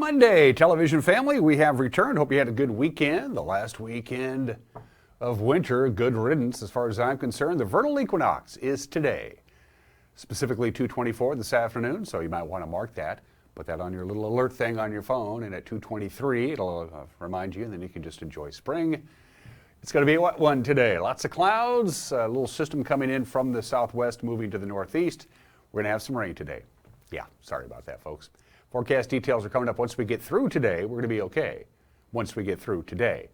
Monday, television family. We have returned. Hope you had a good weekend. The last weekend of winter. Good riddance as far as I'm concerned. The vernal equinox is today, specifically 2:24 this afternoon, so you might want to mark that. Put that on your little alert thing on your phone, and at 2:23 it'll remind you, and then you can just enjoy spring. It's going to be a wet one today. Lots of clouds, a little system coming in from the southwest moving to the northeast. We're going to have some rain today. Yeah, sorry about that, folks. Forecast details are coming up. Once we get through today, we're going to be okay. Once we get through today,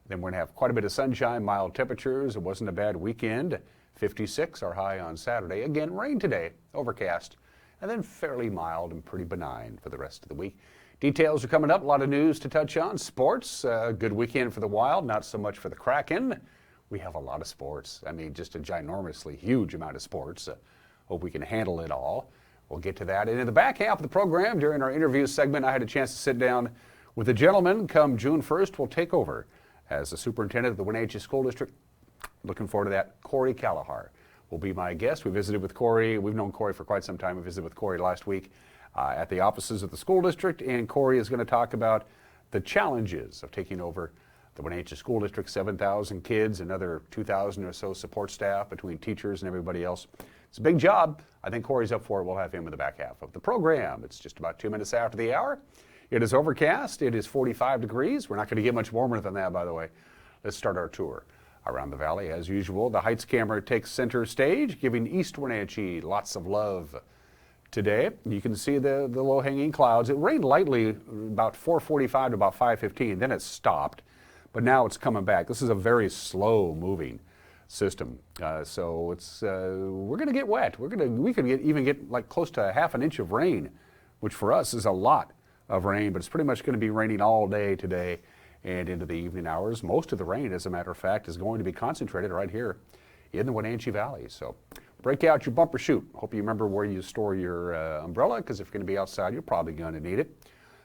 then we're going to have quite a bit of sunshine, mild temperatures. It wasn't a bad weekend. 56 our high on Saturday. Again, rain today, overcast, and then fairly mild and pretty benign for the rest of the week. Details are coming up. A lot of news to touch on. Sports, good weekend for the Wild, not so much for the Kraken. We have a lot of sports. I mean, just a ginormously huge amount of sports. Hope we can handle it all. We'll get to that. And in the back half of the program, during our interview segment, I had a chance to sit down with a gentleman. Come June 1st, will take over as the superintendent of the Wenatchee School District. Looking forward to that. Corey Callahar will be my guest. We visited with Corey. We've known Corey for quite some time. We visited with Corey last week at the offices of the school district, and Corey is going to talk about the challenges of taking over the Wenatchee School District, 7,000 kids, another 2,000 or so support staff between teachers and everybody else. It's a big job. I think Corey's up for it. We'll have him in the back half of the program. It's just about 2 minutes after the hour. It is overcast. It is 45 degrees. We're not going to get much warmer than that, by the way. Let's start our tour around the valley. As usual, the Heights camera takes center stage, giving East Wenatchee lots of love today. You can see the low-hanging clouds. It rained lightly about 4:45 to about 5:15. Then it stopped, but now it's coming back. This is a very slow-moving system, so it's we're going to get wet. We could even get like close to a half an inch of rain, which for us is a lot of rain. But it's pretty much going to be raining all day today and into the evening hours. Most of the rain, as a matter of fact, is going to be concentrated right here in the Wenatchee Valley. So break out your bumper chute. Hope you remember where you store your umbrella, because if you're going to be outside, you're probably going to need it.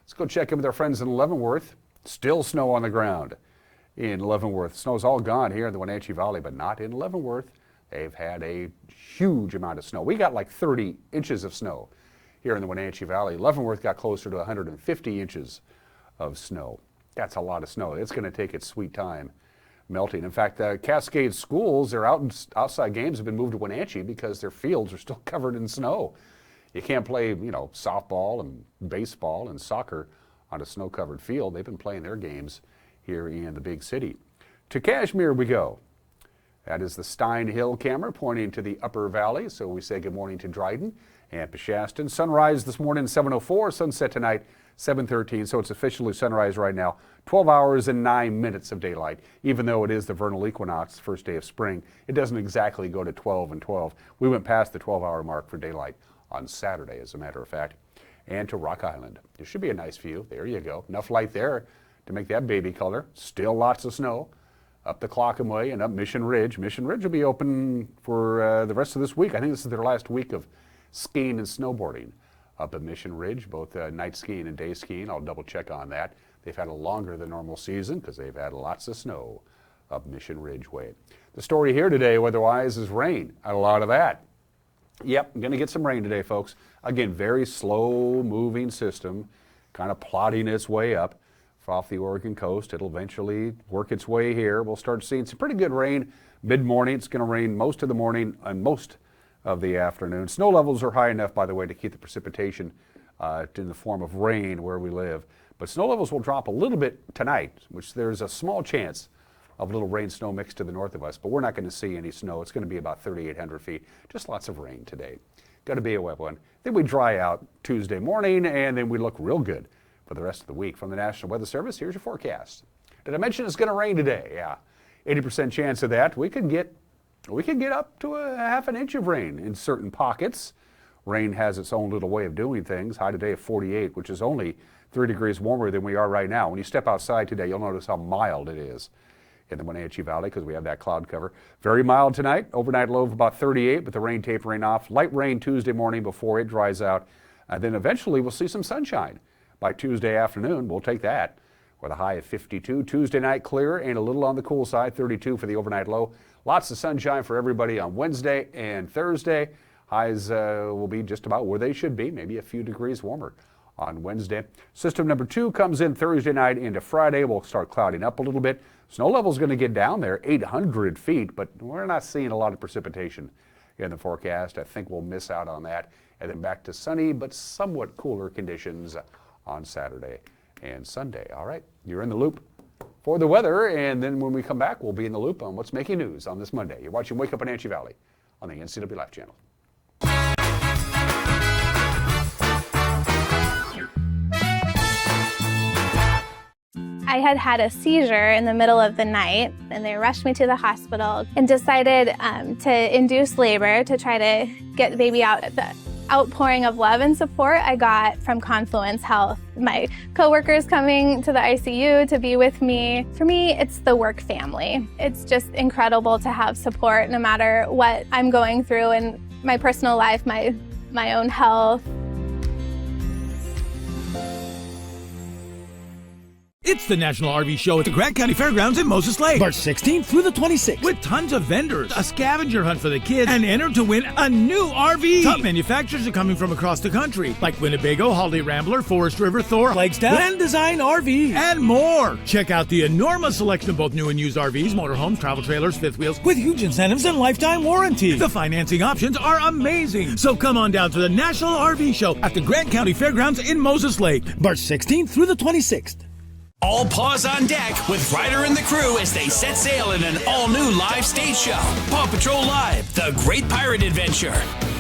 Let's go check in with our friends in Leavenworth. Still snow on the ground in Leavenworth. Snow's all gone here in the Wenatchee Valley, but not in Leavenworth. They've had a huge amount of snow. We got like 30 inches of snow here in the Wenatchee Valley. Leavenworth got closer to 150 inches of snow. That's a lot of snow. It's going to take its sweet time melting. In fact, the Cascade schools, their outside games have been moved to Wenatchee because their fields are still covered in snow. You can't play, softball and baseball and soccer on a snow-covered field. They've been playing their games here in the big city. To Kashmir we go. That is the Stein Hill camera pointing to the upper valley. So we say good morning to Dryden and Peshastin. Sunrise this morning, 7:04. Sunset tonight, 7:13. So it's officially sunrise right now. 12 hours and 9 minutes of daylight. Even though it is the vernal equinox, first day of spring, it doesn't exactly go to 12 and 12. We went past the 12-hour mark for daylight on Saturday, as a matter of fact. And to Rock Island. There should be a nice view. There you go. Enough light there to make that baby color. Still lots of snow up the Clockham Way and up Mission Ridge. Mission Ridge will be open for the rest of this week. I think this is their last week of skiing and snowboarding up at Mission Ridge, both night skiing and day skiing. I'll double check on that. They've had a longer than normal season because they've had lots of snow up Mission Ridge Way. The story here today, weather-wise, is rain. A lot of that. Yep, I'm going to get some rain today, folks. Again, very slow-moving system, kind of plodding its way up off the Oregon coast. It'll eventually work its way here. We'll start seeing some pretty good rain mid-morning. It's going to rain most of the morning and most of the afternoon. Snow levels are high enough, by the way, to keep the precipitation in the form of rain where we live. But snow levels will drop a little bit tonight, which there's a small chance of a little rain snow mix to the north of us, but we're not going to see any snow. It's going to be about 3,800 feet. Just lots of rain today. Going to be a wet one. Then we dry out Tuesday morning, and then we look real good for the rest of the week. From the National Weather Service, here's your forecast. Did I mention it's going to rain today? Yeah, 80% chance of that. We could get up to a half an inch of rain in certain pockets. Rain has its own little way of doing things. High today of 48, which is only 3 degrees warmer than we are right now. When you step outside today, you'll notice how mild it is in the Wenatchee Valley because we have that cloud cover. Very mild tonight. Overnight low of about 38, with the rain tapering off. Light rain Tuesday morning before it dries out. And then eventually we'll see some sunshine. By Tuesday afternoon, we'll take that with a high of 52. Tuesday night clear and a little on the cool side, 32 for the overnight low. Lots of sunshine for everybody on Wednesday and Thursday. Highs will be just about where they should be, maybe a few degrees warmer on Wednesday. System number 2 comes in Thursday night into Friday. We'll start clouding up a little bit. Snow level is going to get down there, 800 feet, but we're not seeing a lot of precipitation in the forecast. I think we'll miss out on that. And then back to sunny but somewhat cooler conditions on Saturday and Sunday. All right, you're in the loop for the weather, and then when we come back, we'll be in the loop on what's making news on this Monday. You're watching Wake Up Wenatchee Valley on the NCW Life channel. I had a seizure in the middle of the night, and they rushed me to the hospital and decided to induce labor to try to get the baby out. The outpouring of love and support I got from Confluence Health. My coworkers coming to the ICU to be with me. For me, it's the work family. It's just incredible to have support no matter what I'm going through in my personal life, my own health. It's the National RV Show at the Grant County Fairgrounds in Moses Lake. March 16th through the 26th. With tons of vendors, a scavenger hunt for the kids, and enter to win a new RV. Top manufacturers are coming from across the country, like Winnebago, Holiday Rambler, Forest River, Thor, Flagstaff, Grand Design RV, and more. Check out the enormous selection of both new and used RVs, motorhomes, travel trailers, fifth wheels, with huge incentives and lifetime warranty. The financing options are amazing. So come on down to the National RV Show at the Grant County Fairgrounds in Moses Lake. March 16th through the 26th. All paws on deck with Ryder and the crew as they set sail in an all-new live stage show. Paw Patrol Live, The Great Pirate Adventure.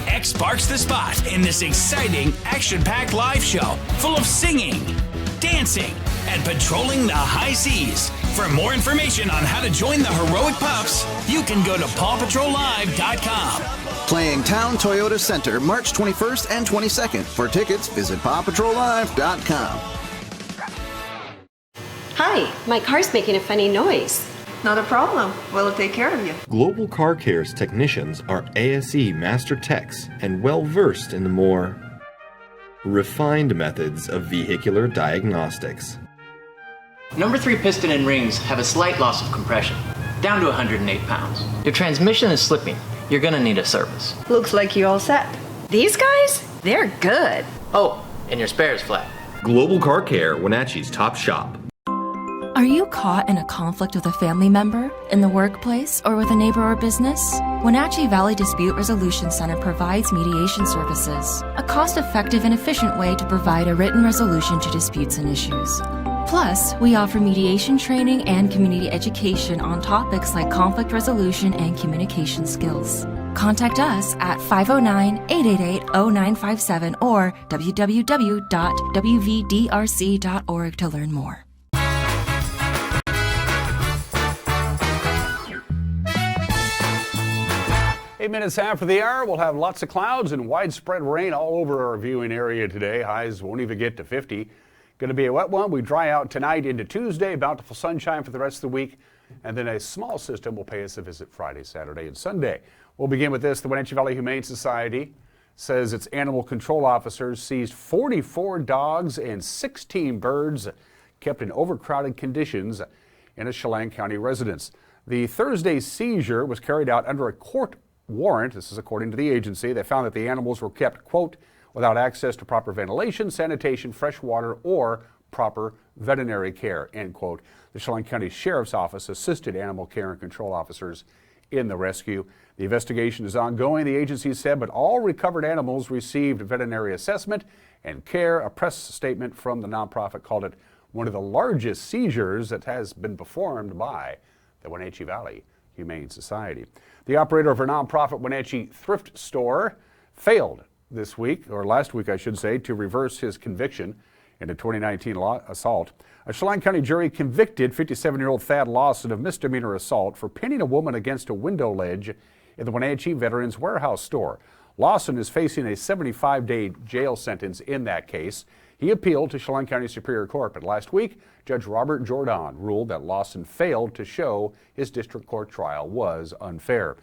X marks the spot in this exciting, action-packed live show full of singing, dancing, and patrolling the high seas. For more information on how to join the heroic pups, you can go to pawpatrollive.com. Playing Town Toyota Center March 21st and 22nd. For tickets, visit pawpatrollive.com. Hi, my car's making a funny noise. Not a problem. We'll take care of you. Global Car Care's technicians are ASE Master Techs and well-versed in the more refined methods of vehicular diagnostics. Number 3 piston and rings have a slight loss of compression, down to 108 pounds. Your transmission is slipping. You're gonna need a service. Looks like you all set. These guys? They're good. Oh, and your spare is flat. Global Car Care, Wenatchee's top shop. Are you caught in a conflict with a family member, in the workplace, or with a neighbor or business? Wenatchee Valley Dispute Resolution Center provides mediation services, a cost-effective and efficient way to provide a written resolution to disputes and issues. Plus, we offer mediation training and community education on topics like conflict resolution and communication skills. Contact us at 509-888-0957 or www.wvdrc.org to learn more. 8 minutes after the hour, we'll have lots of clouds and widespread rain all over our viewing area today. Highs won't even get to 50. Going to be a wet one. We dry out tonight into Tuesday. Bountiful sunshine for the rest of the week. And then a small system will pay us a visit Friday, Saturday, and Sunday. We'll begin with this. The Wenatchee Valley Humane Society says its animal control officers seized 44 dogs and 16 birds kept in overcrowded conditions in a Chelan County residence. The Thursday seizure was carried out under a court warrant. This is according to the agency. They found that the animals were kept, quote, without access to proper ventilation, sanitation, fresh water, or proper veterinary care, end quote. The Chelan County Sheriff's Office assisted animal care and control officers in the rescue. The investigation is ongoing, the agency said, but all recovered animals received veterinary assessment and care. A press statement from the nonprofit called it one of the largest seizures that has been performed by the Wenatchee Valley Humane Society. The operator of a nonprofit Wenatchee thrift store failed this week, or last week I should say, to reverse his conviction in a 2019 assault. A Chelan County jury convicted 57-year-old Thad Lawson of misdemeanor assault for pinning a woman against a window ledge in the Wenatchee Veterans Warehouse store. Lawson is facing a 75-day jail sentence in that case. He appealed to Chelan County Superior Court, but last week, Judge Robert Jordan ruled that Lawson failed to show his district court trial was unfair.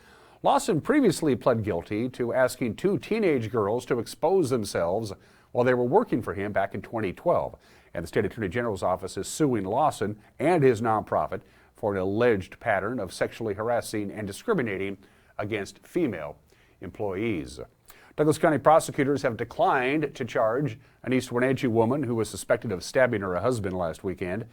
Lawson previously pled guilty to asking 2 teenage girls to expose themselves while they were working for him back in 2012. And the State Attorney General's office is suing Lawson and his nonprofit for an alleged pattern of sexually harassing and discriminating against female employees. Douglas County prosecutors have declined to charge an East Wenatchee woman who was suspected of stabbing her husband last weekend.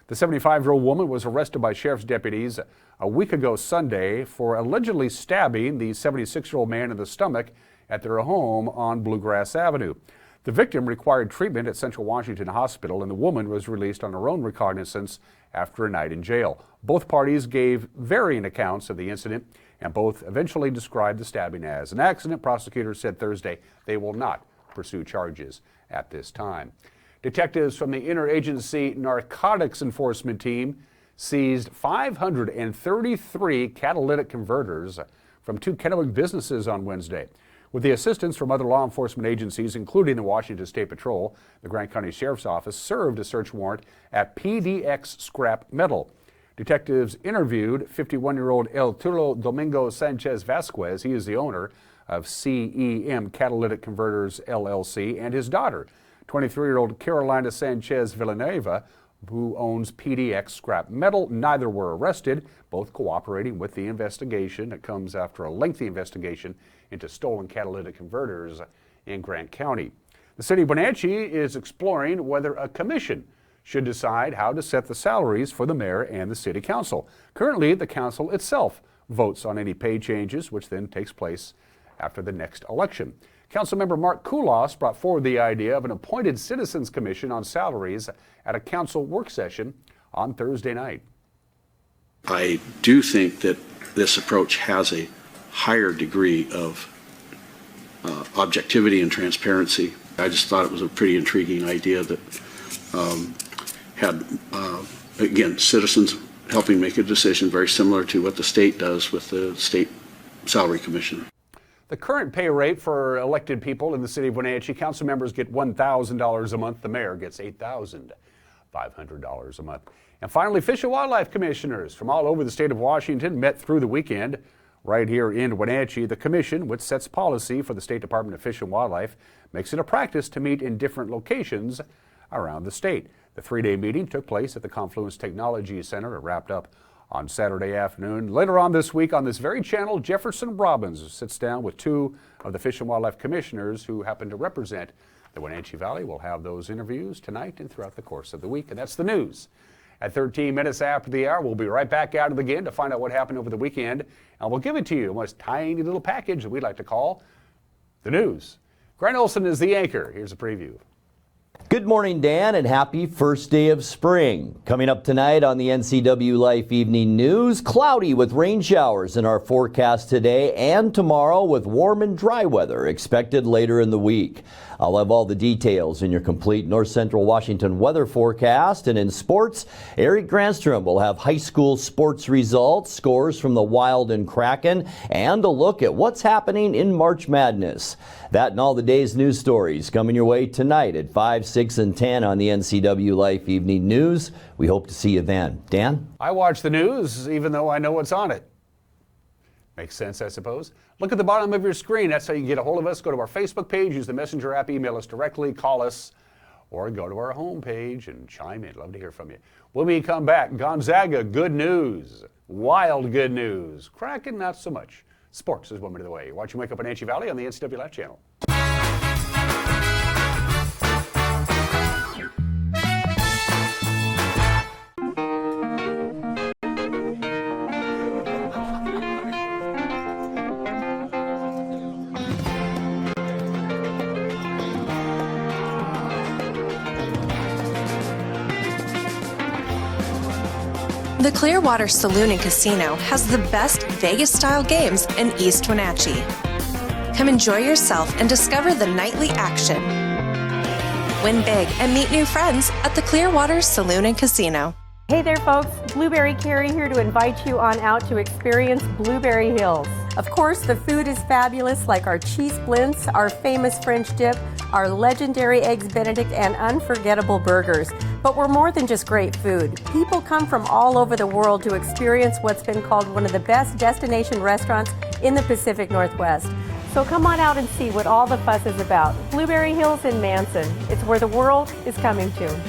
The 75-year-old woman was arrested by sheriff's deputies a week ago Sunday for allegedly stabbing the 76-year-old man in the stomach at their home on Bluegrass Avenue. The victim required treatment at Central Washington Hospital, and the woman was released on her own recognizance after a night in jail. Both parties gave varying accounts of the incident, and both eventually described the stabbing as an accident. Prosecutors said Thursday they will not pursue charges at this time. Detectives from the Interagency Narcotics Enforcement Team seized 533 catalytic converters from 2 Kennewick businesses on Wednesday. With the assistance from other law enforcement agencies, including the Washington State Patrol, the Grant County Sheriff's Office served a search warrant at PDX Scrap Metal. Detectives interviewed 51-year-old El Tulo Domingo Sanchez Vasquez. He is the owner of CEM Catalytic Converters, LLC, and his daughter, 23-year-old Carolina Sanchez Villanueva, who owns PDX Scrap Metal. Neither were arrested, both cooperating with the investigation. It comes after a lengthy investigation into stolen catalytic converters in Grant County. The city of Wenatchee is exploring whether a commission should decide how to set the salaries for the mayor and the city council. Currently, the council itself votes on any pay changes, which then takes place after the next election. Councilmember Mark Koulos brought forward the idea of an appointed citizens commission on salaries at a council work session on Thursday night. I do think that this approach has a higher degree of objectivity and transparency. I just thought it was a pretty intriguing idea that had, again, citizens helping make a decision very similar to what the state does with the state salary commission. The current pay rate for elected people in the city of Wenatchee, council members get $1,000 a month. The mayor gets $8,500 a month. And finally, Fish and Wildlife commissioners from all over the state of Washington met through the weekend right here in Wenatchee. The commission, which sets policy for the State Department of Fish and Wildlife, makes it a practice to meet in different locations around the state. The 3-day meeting took place at the Confluence Technology Center. It wrapped up on Saturday afternoon. Later on this week on this very channel, Jefferson Robbins sits down with 2 of the Fish and Wildlife commissioners who happen to represent the Wenatchee Valley. We'll have those interviews tonight and throughout the course of the week. And that's the news. At 13 minutes after the hour, we'll be right back at it again to find out what happened over the weekend. And we'll give it to you in this tiny little package that we like to call the news. Grant Olson is the anchor. Here's a preview. Good morning, Dan, and happy first day of spring. Coming up tonight on the NCW Life Evening News, cloudy with rain showers in our forecast today and tomorrow with warm and dry weather expected later in the week. I'll have all the details in your complete North Central Washington weather forecast. And in sports, Eric Granstrom will have high school sports results, scores from the Wild and Kraken, and a look at what's happening in March Madness. That and all the day's news stories coming your way tonight at 5, 6, and 10 on the NCW Life Evening News. We hope to see you then. Dan? I watch the news even though I know what's on it. Makes sense, I suppose. Look at the bottom of your screen. That's how you can get a hold of us. Go to our Facebook page, use the Messenger app, email us directly, call us, or go to our homepage and chime in. Love to hear from you. When we come back, Gonzaga, good news. Wild, good news. Kraken, not so much. Sports is one minute away. You're watching Wake Up Wenatchee Valley on the NCW Life channel. The Clearwater Saloon and Casino has the best Vegas-style games in East Wenatchee. Come enjoy yourself and discover the nightly action. Win big and meet new friends at the Clearwater Saloon and Casino. Hey there, folks. Blueberry Carrie here to invite you on out to experience Blueberry Hills. Of course, the food is fabulous, like our cheese splints, our famous French dip, our legendary Eggs Benedict, and unforgettable burgers. But we're more than just great food. People come from all over the world to experience what's been called one of the best destination restaurants in the Pacific Northwest. So come on out and see what all the fuss is about. Blueberry Hills in Manson. It's where the world is coming to.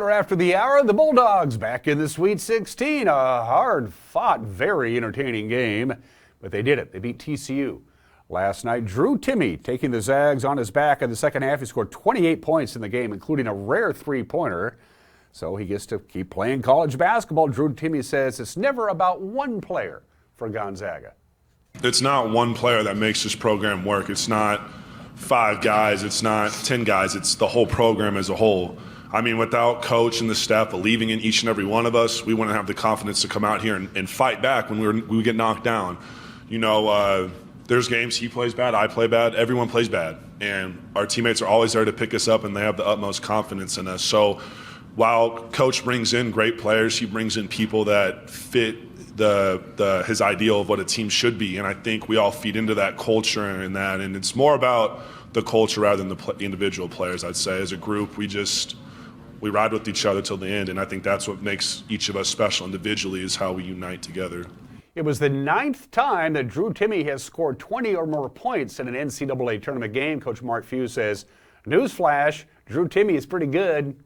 Quarter after the hour, the Bulldogs back in the Sweet 16. A hard-fought, very entertaining game, but they did it. They beat TCU last night. Drew Timme taking the Zags on his back in the second half. He scored 28 points in the game, including a rare three-pointer. So he gets to keep playing college basketball. Drew Timme says it's never about one player for Gonzaga. It's not one player that makes this program work. It's not 5 guys. It's not 10 guys. It's the whole program as a whole. I mean, without coach and the staff believing in each and every one of us, we wouldn't have the confidence to come out here and fight back when we get knocked down. You know, there's games he plays bad, I play bad, everyone plays bad. And our teammates are always there to pick us up, and they have the utmost confidence in us. So while coach brings in great players, he brings in people that fit his ideal of what a team should be. And I think we all feed into that culture and that. And it's more about the culture rather than the individual players, I'd say. As a group, we ride with each other till the end, and I think that's what makes each of us special individually, is how we unite together. It was the 9th time that Drew Timme has scored 20 or more points in an NCAA tournament game. Coach Mark Few says, newsflash, Drew Timme is pretty good.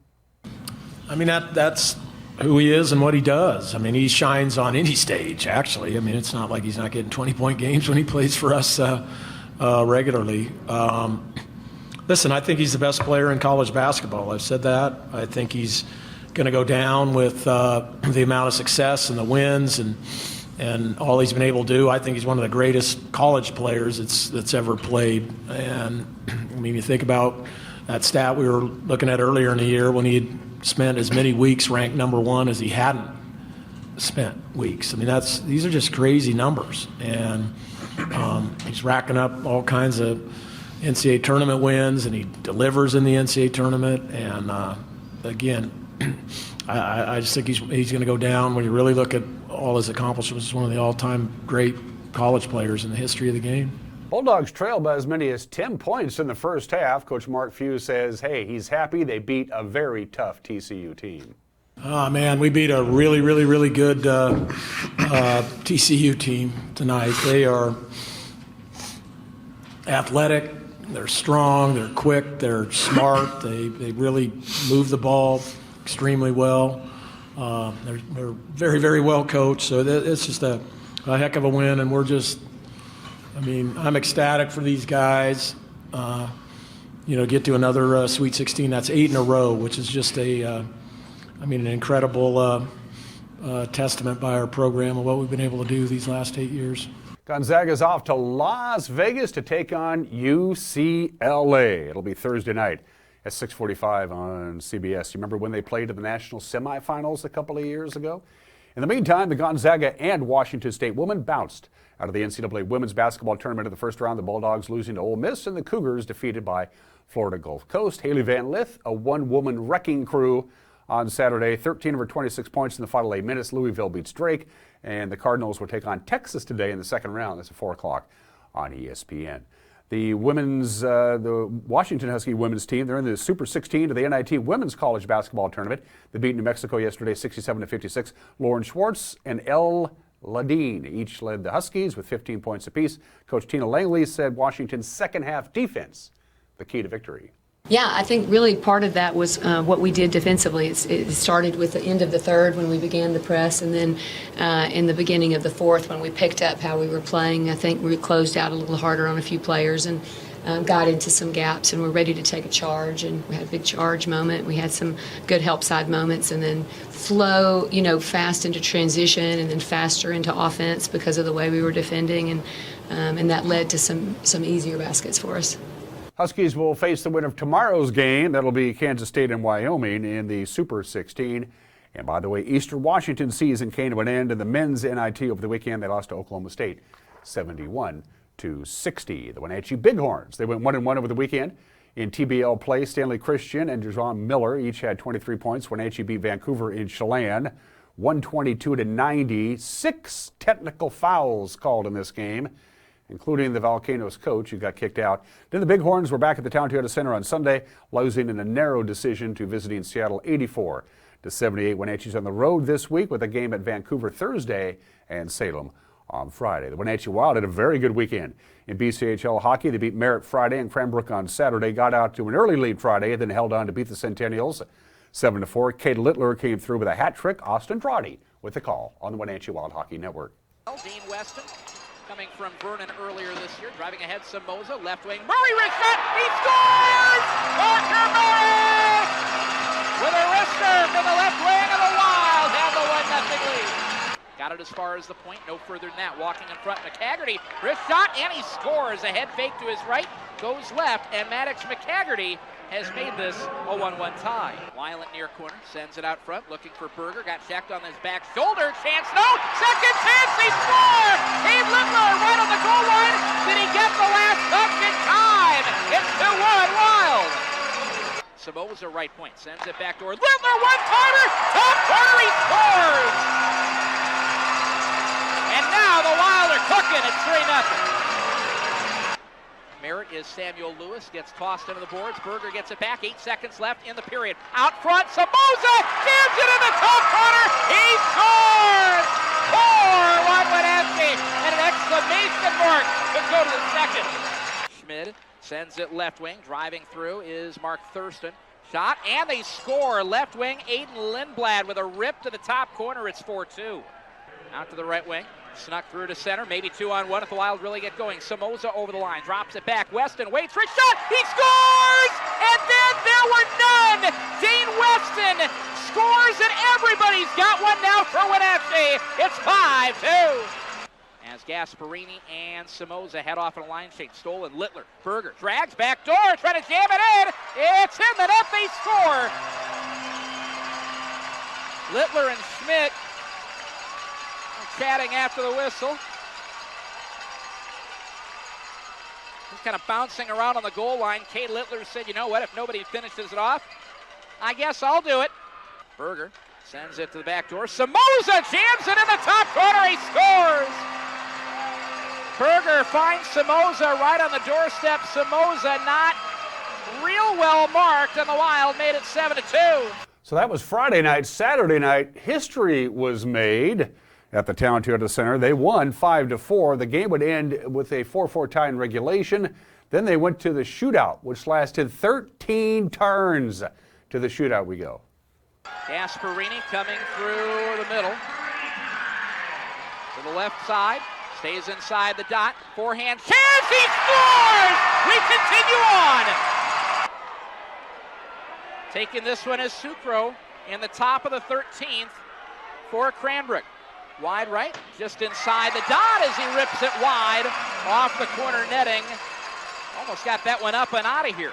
I mean, that's who he is and what he does. I mean, he shines on any stage, actually. I mean, it's not like he's not getting 20-point games when he plays for us regularly. Listen, I think he's the best player in college basketball. I've said that. I think he's going to go down with the amount of success and the wins and all he's been able to do. I think he's one of the greatest college players that's ever played. And I mean, you think about that stat we were looking at earlier in the year when he had spent as many weeks ranked number 1 as he hadn't spent weeks. I mean, these are just crazy numbers. And he's racking up all kinds of NCAA tournament wins, and he delivers in the NCAA tournament. And again, I just think he's going to go down, when you really look at all his accomplishments, as one of the all-time great college players in the history of the game. Bulldogs trailed by as many as 10 points in the first half. Coach Mark Few says, hey, he's happy they beat a very tough TCU team. Oh, man, we beat a really, really, really good TCU team tonight. They are athletic. They're strong, they're quick, they're smart, they really move the ball extremely well. They're very, very well coached, so it's just a heck of a win, and I'm ecstatic for these guys. Get to another Sweet 16. That's 8 in a row, which is just an incredible testament by our program of what we've been able to do these last 8 years. Gonzaga's off to Las Vegas to take on UCLA. It'll be Thursday night at 6:45 on CBS. You remember when they played in the national semifinals a couple of years ago? In the meantime, the Gonzaga and Washington State women bounced out of the NCAA women's basketball tournament in the first round. The Bulldogs losing to Ole Miss, and the Cougars defeated by Florida Gulf Coast. Haley Van Lith, a one-woman wrecking crew on Saturday. 13 of her 26 points in the final 8 minutes. Louisville beats Drake, and the Cardinals will take on Texas today in the second round. That's at 4 o'clock on ESPN. The Washington Husky women's team, they're in the Super 16 of the NIT Women's College Basketball Tournament. They beat New Mexico yesterday 67-56. Lauren Schwartz and Elle Ladine each led the Huskies with 15 points apiece. Coach Tina Langley said Washington's second half defense, the key to victory. Yeah, I think really part of that was what we did defensively. It started with the end of the third when we began the press, and then in the beginning of the fourth when we picked up how we were playing. I think we closed out a little harder on a few players and got into some gaps, and we're ready to take a charge. And we had a big charge moment. We had some good help side moments, and then flow, fast into transition, and then faster into offense because of the way we were defending, and that led to some easier baskets for us. Huskies will face the winner of tomorrow's game. That'll be Kansas State and Wyoming in the Super 16. And by the way, Eastern Washington season came to an end in the men's NIT over the weekend. They lost to Oklahoma State 71-60. The Wenatchee Bighorns, they went 1-1 over the weekend. In TBL play, Stanley Christian and Dejon Miller each had 23 points. Wenatchee beat Vancouver in Chelan 122-90. 6 technical fouls called in this game, including the Volcanoes coach who got kicked out. Then the Bighorns were back at the Town Toyota Center on Sunday, losing in a narrow decision to visiting Seattle 84-78. Wenatchee's on the road this week with a game at Vancouver Thursday and Salem on Friday. The Wenatchee Wild had a very good weekend in BCHL hockey. They beat Merritt Friday and Cranbrook on Saturday, got out to an early lead Friday, and then held on to beat the Centennials 7-4. Kate Littler came through with a hat trick. Austin Drawdy with the call on the Wenatchee Wild Hockey Network. Dean Weston coming from Vernon earlier this year, driving ahead Somoza, left wing. Murray wrist shot, he scores! Parker Murray! With a wrister from the left wing of the Wild, have the 1-0 lead. Got it as far as the point, no further than that. Walking in front, McCaggerty, wrist shot, and he scores. A head fake to his right, goes left, and Maddox McCaggerty has made this a 1-1 tie. Weiland near corner, sends it out front, looking for Berger, got checked on his back shoulder, chance, no, second chance, they score! Cade Littler right on the goal line, did he get the last touch in time? It's 2-1 Wild! Somoza right point, sends it back door, Littler one-timer, top corner, he scores! And now the Wild are cooking at 3-0. Merritt is Samuel Lewis, gets tossed into the boards. Berger gets it back, 8 seconds left in the period. Out front, Somoza jams it in the top corner. He scores! 4-1 Wenatchee, and an exclamation mark to go to the second. Schmid sends it left wing, driving through is Mark Thurston. Shot, and they score. Left wing, Aiden Lindblad with a rip to the top corner. It's 4-2. Out to the right wing. Snuck through to center, maybe 2-on-1 if the Wild really get going. Somoza over the line, drops it back. Weston waits for a shot, he scores! And then there were none! Dane Weston scores, and everybody's got one now for Wenatchee. It's 5-2. As Gasparini and Somoza head off in a line shake. Stolen, Littler, Berger, drags back door, trying to jam it in. It's in the net, they score. Littler and Schmidt chatting after the whistle. Just kind of bouncing around on the goal line. Kate Littler said, you know what, if nobody finishes it off, I guess I'll do it. Berger sends it to the back door. Somoza jams it in the top corner. He scores. Berger finds Somoza right on the doorstep. Somoza not real well marked, and the Wild made it 7-2. So that was Friday night. Saturday night, history was made at the Town Toyota Center. They won 5-4. The game would end with a 4-4 tie in regulation. Then they went to the shootout, which lasted 13 turns. To the shootout we go. Gasparini coming through the middle. To the left side. Stays inside the dot. Forehand chance. He scores! We continue on. Taking this one as Sucro in the top of the 13th for Cranbrook. Wide right, just inside the dot as he rips it wide off the corner netting. Almost got that one up and out of here.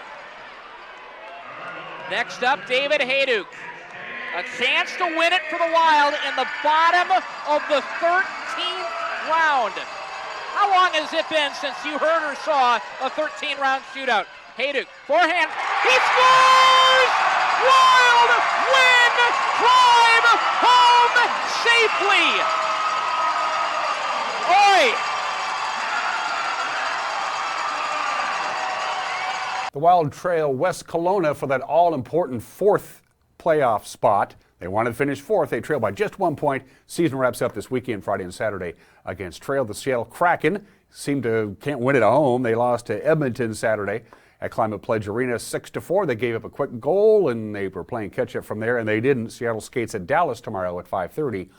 Next up, David Hayduk. A chance to win it for the Wild in the bottom of the 13th round. How long has it been since you heard or saw a 13-round shootout? Hayduk, forehand, he scores! Wild win! Drive home safely! Oi! The Wild trail West Kelowna for that all-important 4th playoff spot. They wanted to finish 4th. They trail by just 1 point. Season wraps up this weekend, Friday and Saturday, against Trail. The Seattle Kraken can't win it at home. They lost to Edmonton Saturday at Climate Pledge Arena 6-4. They gave up a quick goal, and they were playing catch-up from there, and they didn't. Seattle skates at Dallas tomorrow at 5:30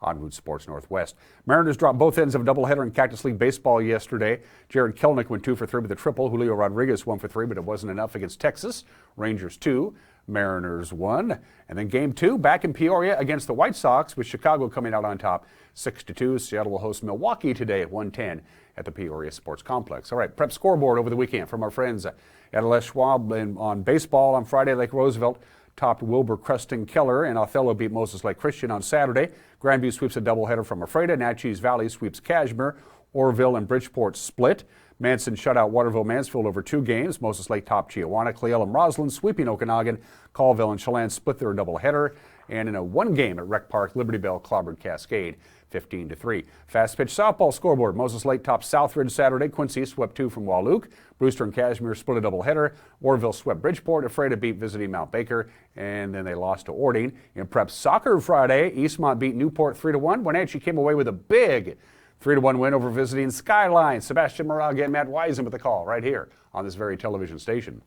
on Root Sports Northwest. Mariners dropped both ends of a doubleheader in Cactus League baseball yesterday. Jared Kelnick went 2 for 3 with a triple. Julio Rodriguez 1 for 3, but it wasn't enough against Texas. Rangers 2, Mariners 1. And then game 2 back in Peoria against the White Sox, with Chicago coming out on top 6-2. Seattle will host Milwaukee today at 1:10 at the Peoria Sports Complex. All right, prep scoreboard over the weekend from our friends at Les Schwab. On baseball on Friday, Lake Roosevelt topped Wilbur Creston Keller, and Othello beat Moses Lake Christian on Saturday. Grandview sweeps a doubleheader from Ephrata. Natchez Valley sweeps Cashmere. Orville and Bridgeport split. Manson shut out Waterville Mansfield over 2 games. Moses Lake topped Chiawana. Cleal and Roslyn sweeping Okanagan. Colville and Chelan split their doubleheader. And in a 1 game at Rec Park, Liberty Bell clobbered Cascade 15-3. Fast pitch softball scoreboard. Moses Lake topped Southridge Saturday. Quincy swept 2 from Walook. Brewster and Cashmere split a doubleheader. Orville swept Bridgeport. Ephrata beat visiting Mount Baker. And then they lost to Ording. In prep soccer Friday, Eastmont beat Newport 3-1. Wenatchee came away with a big 3-1 win over visiting Skyline. Sebastian Moraga and Matt Wiesen with the call right here on this very television station.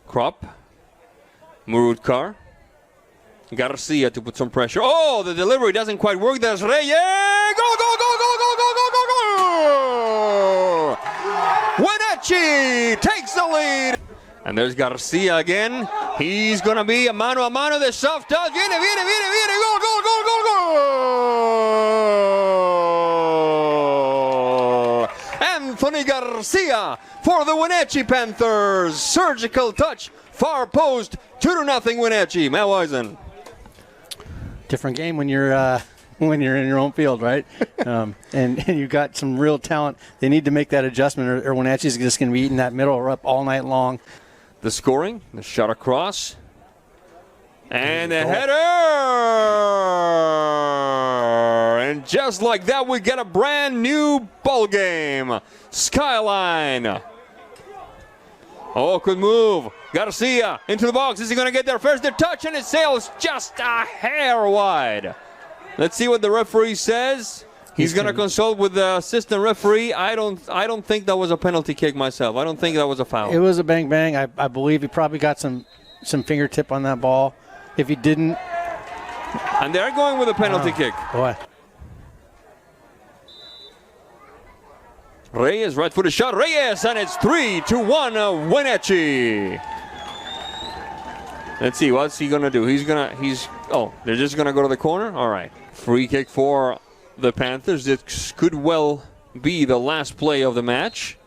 Krupp Murudkar. Garcia to put some pressure. Oh, the delivery doesn't quite work. There's Reyes. Go, go, go, go, go, go, go, go, go! Wenatchee takes the lead. And there's Garcia again. He's going to be a mano a mano. The soft touch. Viene, viene, viene, viene. Goal, goal, goal, goal, goal! Anthony Garcia for the Wenatchee Panthers. Surgical touch. Far post. 2-0 Wenatchee. Matt Wisen. Different game when you're in your own field, right? and you've got some real talent. They need to make that adjustment, or Wenatchee's just going to be eating that middle up all night long. The scoring, the shot across, and the header! And just like that, we get a brand new ball game. Skyline. Oh, good move. Garcia into the box. Is he going to get there first? The touch, and it sails just a hair wide. Let's see what the referee says. He's going to consult with the assistant referee. I don't think that was a penalty kick myself. I don't think that was a foul. It was a bang bang. I believe he probably got some fingertip on that ball. If he didn't, and they're going with a penalty kick. Boy. Reyes, right-footed shot. Reyes, and it's 3-1 Wenatchee. Let's see, what's he gonna do? They're just gonna go to the corner. All right, free kick for the Panthers. It could well be the last play of the match.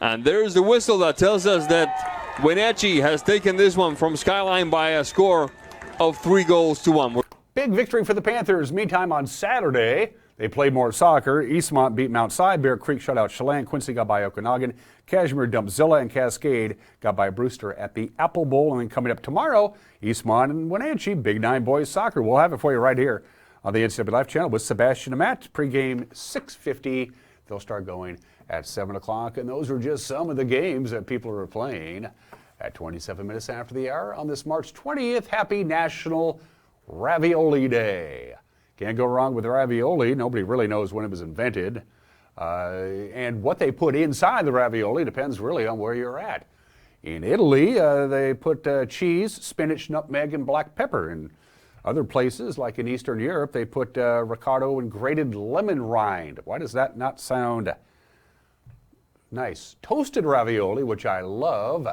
And there's the whistle that tells us that Wenatchee has taken this one from Skyline by a score of 3-1. Big victory for the Panthers. Meantime, on Saturday, they played more soccer. Eastmont beat Mount Si. Bear Creek shut out Chelan. Quincy got by Okanagan. Kashmir dumped Zilla, and Cascade got by Brewster at the Apple Bowl. And then coming up tomorrow, Eastmont and Wenatchee, Big Nine boys soccer. We'll have it for you right here on the NCAA Live channel with Sebastian and Matt. Pre-game 6:50. They'll start going at 7 o'clock. And those are just some of the games that people are playing at 27 minutes after the hour on this March 20th. Happy National Ravioli Day. Can't go wrong with ravioli. Nobody really knows when it was invented. And what they put inside the ravioli depends really on where you're at. In Italy, they put cheese, spinach, nutmeg, and black pepper. In other places, like in Eastern Europe, they put ricotta and grated lemon rind. Why does that not sound nice? Toasted ravioli, which I love,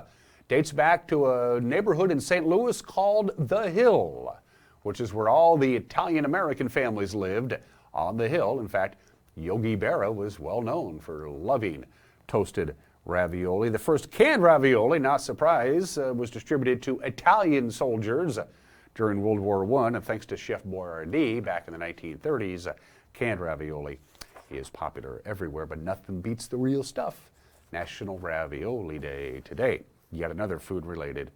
dates back to a neighborhood in St. Louis called The Hill, which is where all the Italian-American families lived on the hill. In fact, Yogi Berra was well known for loving toasted ravioli. The first canned ravioli, not surprise, was distributed to Italian soldiers during World War I, and thanks to Chef Boyardee back in the 1930s, canned ravioli is popular everywhere, but nothing beats the real stuff. National Ravioli Day today. Yet another food-related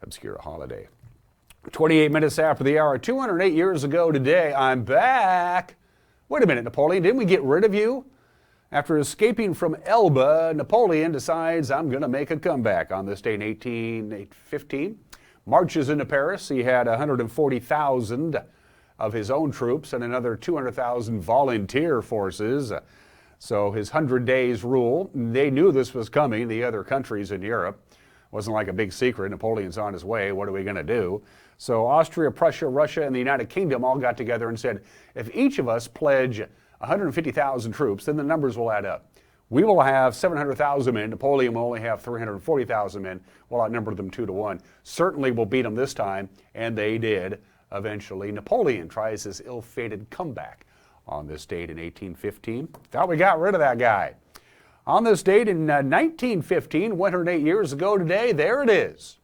obscure holiday. 28 minutes after the hour, 208 years ago today, I'm back. Wait a minute, Napoleon, didn't we get rid of you? After escaping from Elba, Napoleon decides I'm going to make a comeback on this day in 1815. Marches into Paris. He had 140,000 of his own troops and another 200,000 volunteer forces. So his 100 days rule, they knew this was coming, the other countries in Europe. Wasn't like a big secret. Napoleon's on his way. What are we going to do? So Austria, Prussia, Russia, and the United Kingdom all got together and said, if each of us pledge 150,000 troops, then the numbers will add up. We will have 700,000 men. Napoleon will only have 340,000 men. We'll outnumber them 2-1. Certainly we'll beat them this time, and they did. Eventually, Napoleon tries his ill-fated comeback on this date in 1815. Thought we got rid of that guy. On this date in 1915, 108 years ago today, there it is.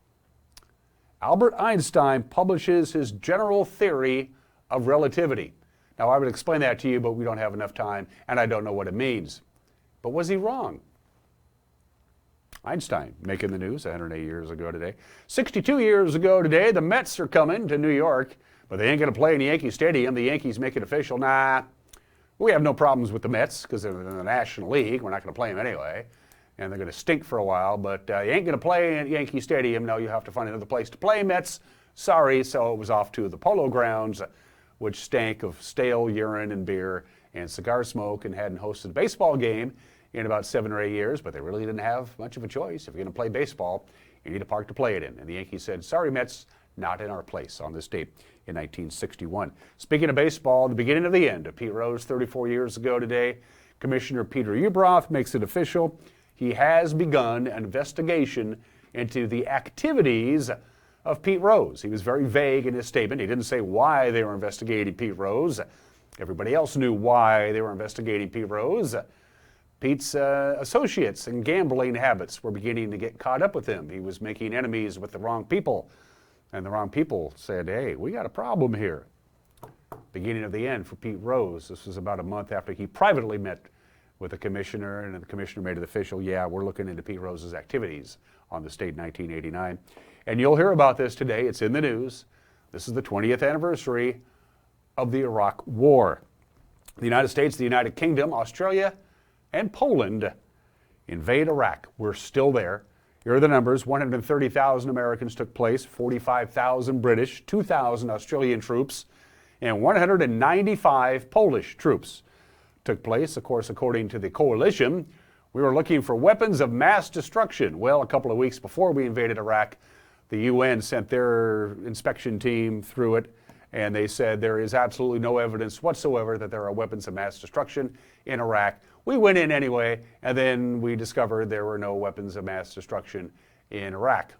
Albert Einstein publishes his general theory of relativity. Now, I would explain that to you, but we don't have enough time, and I don't know what it means. But was he wrong? Einstein making the news 108 years ago today. 62 years ago today, the Mets are coming to New York, but they ain't going to play in Yankee Stadium. The Yankees make it official. Nah, we have no problems with the Mets because they're in the National League. We're not going to play them anyway. And they're going to stink for a while, but you ain't going to play at Yankee Stadium. No, you have to find another place to play, Mets. Sorry, so it was off to the Polo Grounds, which stank of stale urine and beer and cigar smoke and hadn't hosted a baseball game in about 7 or 8 years, but they really didn't have much of a choice. If you're going to play baseball, you need a park to play it in. And the Yankees said, sorry, Mets, not in our place on this date in 1961. Speaking of baseball, the beginning of the end of Pete Rose 34 years ago today, Commissioner Peter Ueberroth makes it official. He has begun an investigation into the activities of Pete Rose. He was very vague in his statement. He didn't say why they were investigating Pete Rose. Everybody else knew why they were investigating Pete Rose. Pete's associates and gambling habits were beginning to get caught up with him. He was making enemies with the wrong people. And the wrong people said, hey, we got a problem here. Beginning of the end for Pete Rose. This was about a month after he privately met with the commissioner, and the commissioner made it official. Yeah, we're looking into Pete Rose's activities on the state in 1989. And you'll hear about this today. It's in the news. This is the 20th anniversary of the Iraq War. The United States, the United Kingdom, Australia, and Poland invade Iraq. We're still there. Here are the numbers. 130,000 Americans took place, 45,000 British, 2,000 Australian troops, and 195 Polish troops took place. Of course, according to the coalition, we were looking for weapons of mass destruction. Well, a couple of weeks before we invaded Iraq, the UN sent their inspection team through it, and they said there is absolutely no evidence whatsoever that there are weapons of mass destruction in Iraq. We went in anyway, and then we discovered there were no weapons of mass destruction in Iraq.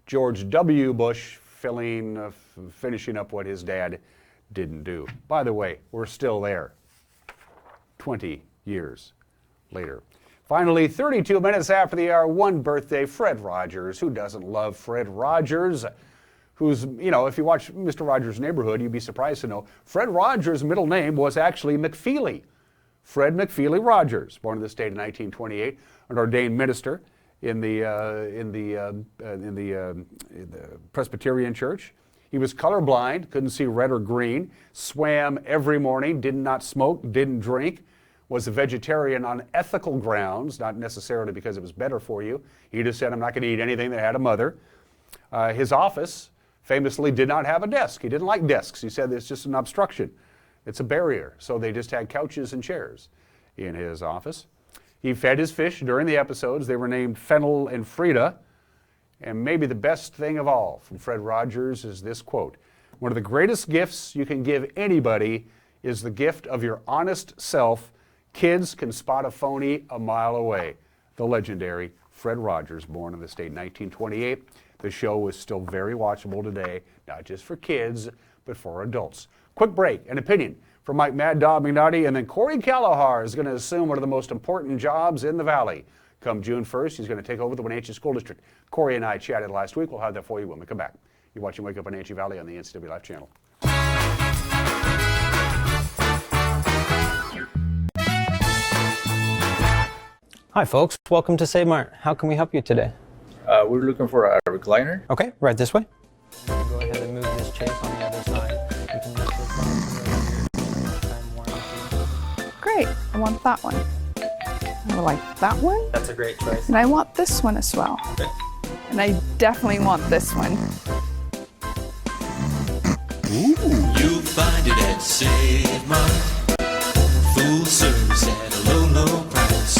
George W. Bush finishing up what his dad didn't do. By the way, we're still there 20 years later. Finally, 32 minutes after the hour, one birthday, Fred Rogers. Who doesn't love Fred Rogers? Who's, if you watch Mr. Rogers' Neighborhood, you'd be surprised to know Fred Rogers' middle name was actually McFeely. Fred McFeely Rogers, born in the state in 1928, an ordained minister in the Presbyterian Church. He was colorblind, couldn't see red or green, swam every morning, did not smoke, didn't drink, was a vegetarian on ethical grounds, not necessarily because it was better for you. He just said, I'm not going to eat anything that had a mother. His office famously did not have a desk. He didn't like desks. He said it's just an obstruction. It's a barrier. So they just had couches and chairs in his office. He fed his fish during the episodes. They were named Fennel and Frida. And maybe the best thing of all from Fred Rogers is this quote: one of the greatest gifts you can give anybody is the gift of your honest self. Kids can spot a phony a mile away. The legendary Fred Rogers, born in the state in 1928. The show is still very watchable today, not just for kids, but for adults. Quick break, an opinion from Mike Mad Dog McNaughty, and then Corey Kalahar is going to assume one of the most important jobs in the Valley. Come June 1st, he's going to take over the Wenatchee School District. Corey and I chatted last week. We'll have that for you when we come back. You're watching Wake Up Wenatchee Valley on the NCW Life channel. Hi folks, welcome to Save Mart. How can we help you today? We're looking for a recliner. Okay, right this way. Go ahead and move this chase on the other side. You can lift this up. Great, I want that one. I like that one. That's a great choice. And I want this one as well. Okay. And I definitely want this one. Ooh. You'll find it at Save Mart. Full service at a low, low price.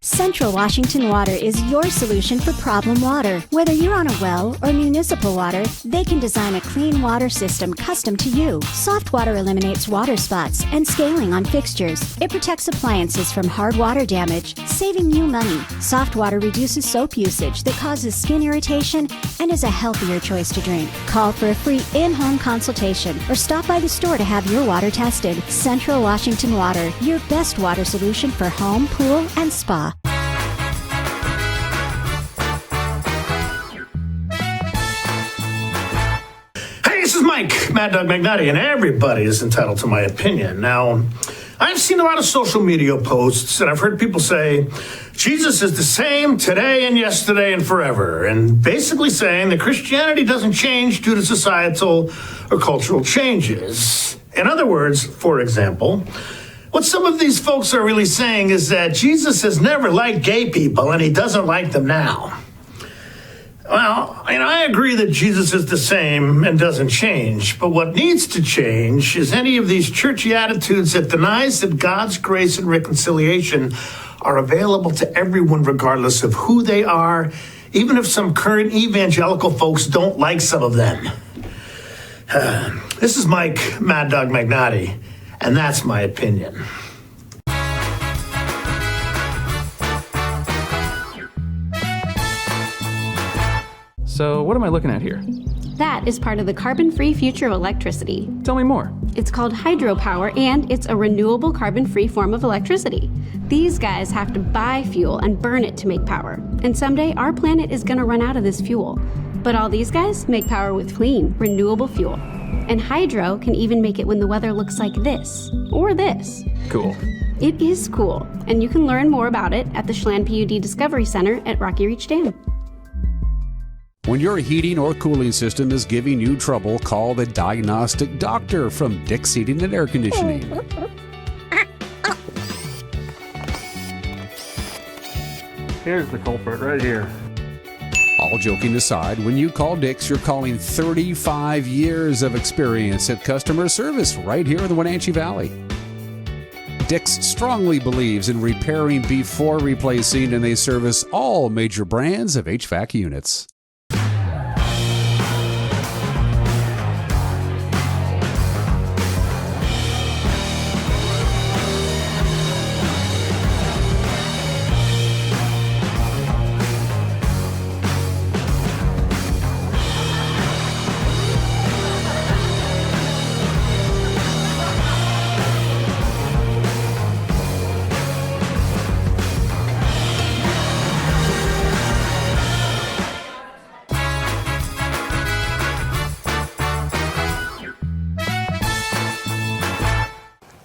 Central Washington Water is your solution for problem water. Whether you're on a well or municipal water, they can design a clean water system custom to you. Soft water eliminates water spots and scaling on fixtures. It protects appliances from hard water damage, saving you money. Soft water reduces soap usage that causes skin irritation and is a healthier choice to drink. Call for a free in-home consultation or stop by the store to have your water tested. Central Washington Water, your best water solution for home, pool, and spa. This is Mike, Mad Dog McNaughty, and everybody is entitled to my opinion. Now, I've seen a lot of social media posts, and I've heard people say, Jesus is the same today and yesterday and forever, and basically saying that Christianity doesn't change due to societal or cultural changes. In other words, for example, what some of these folks are really saying is that Jesus has never liked gay people, and he doesn't like them now. Well, I agree that Jesus is the same and doesn't change. But what needs to change is any of these churchy attitudes that denies that God's grace and reconciliation are available to everyone regardless of who they are, even if some current evangelical folks don't like some of them. This is Mike Mad Dog Magnotti, and that's my opinion. So what am I looking at here? That is part of the carbon-free future of electricity. Tell me more. It's called hydropower, and it's a renewable carbon-free form of electricity. These guys have to buy fuel and burn it to make power. And someday our planet is going to run out of this fuel. But all these guys make power with clean, renewable fuel. And hydro can even make it when the weather looks like this, or this. Cool. It is cool, and you can learn more about it at the Schland PUD Discovery Center at Rocky Reach Dam. When your heating or cooling system is giving you trouble, call the diagnostic doctor from Dick's Heating and Air Conditioning. Here's the culprit right here. All joking aside, when you call Dick's, you're calling 35 years of experience at customer service right here in the Wenatchee Valley. Dick's strongly believes in repairing before replacing, and they service all major brands of HVAC units.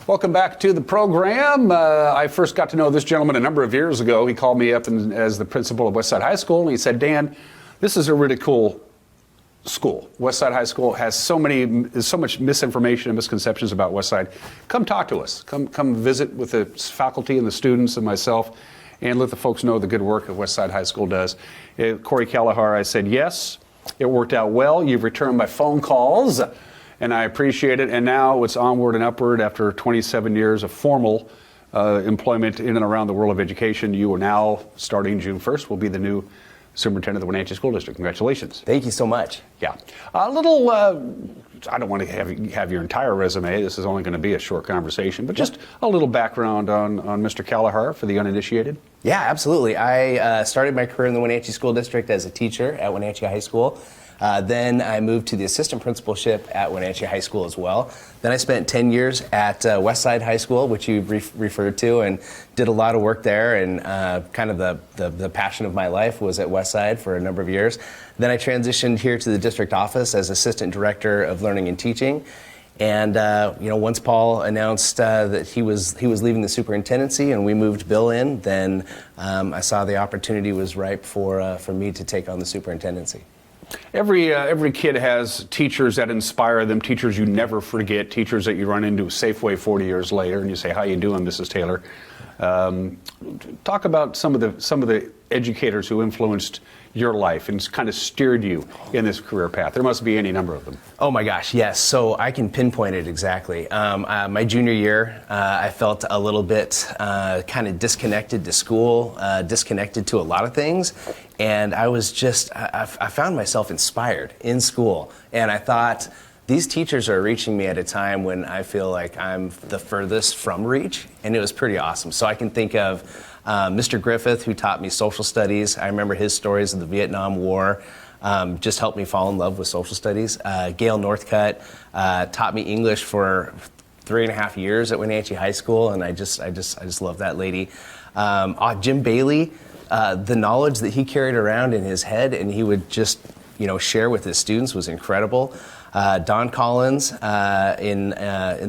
Welcome back to the program. I first got to know this gentleman a number of years ago. He called me up as the principal of Westside High School, and he said, Dan, this is a really cool school. Westside High School has so much misinformation and misconceptions about Westside. Come talk to us. Come visit with the faculty and the students and myself, and let the folks know the good work that Westside High School does. Corey Kelleher, I said, yes, it worked out well. You've returned my phone calls, and I appreciate it. And now it's onward and upward after 27 years of formal employment in and around the world of education. You are now, starting June 1st, will be the new superintendent of the Wenatchee School District. Congratulations. Thank you so much. Yeah. A little, I don't want to have your entire resume. This is only going to be a short conversation, but just a little background on Mr. Kelleher for the uninitiated. Yeah, absolutely. I started my career in the Wenatchee School District as a teacher at Wenatchee High School. Then I moved to the assistant principalship at Wenatchee High School as well. Then I spent 10 years at Westside High School, which you referred to, and did a lot of work there. And kind of the passion of my life was at Westside for a number of years. Then I transitioned here to the district office as assistant director of learning and teaching. And once Paul announced that he was leaving the superintendency and we moved Bill in, then I saw the opportunity was ripe for me to take on the superintendency. Every kid has teachers that inspire them, teachers you never forget, teachers that you run into Safeway 40 years later, and you say, "How you doing, Mrs. Taylor?" Talk about some of the educators who influenced your life and kind of steered you in this career path. There must be any number of them. Oh my gosh, yes. So I can pinpoint it exactly. My junior year, I felt a little bit kind of disconnected to school, disconnected to a lot of things. And I was just, I found myself inspired in school. And I thought, these teachers are reaching me at a time when I feel like I'm the furthest from reach. And it was pretty awesome. So I can think of Mr. Griffith, who taught me social studies. I remember his stories of the Vietnam War. Just helped me fall in love with social studies. Gail Northcutt taught me English for 3.5 years at Wenatchee High School, and I just love that lady. Jim Bailey, the knowledge that he carried around in his head, and he would just share with his students was incredible. Don Collins in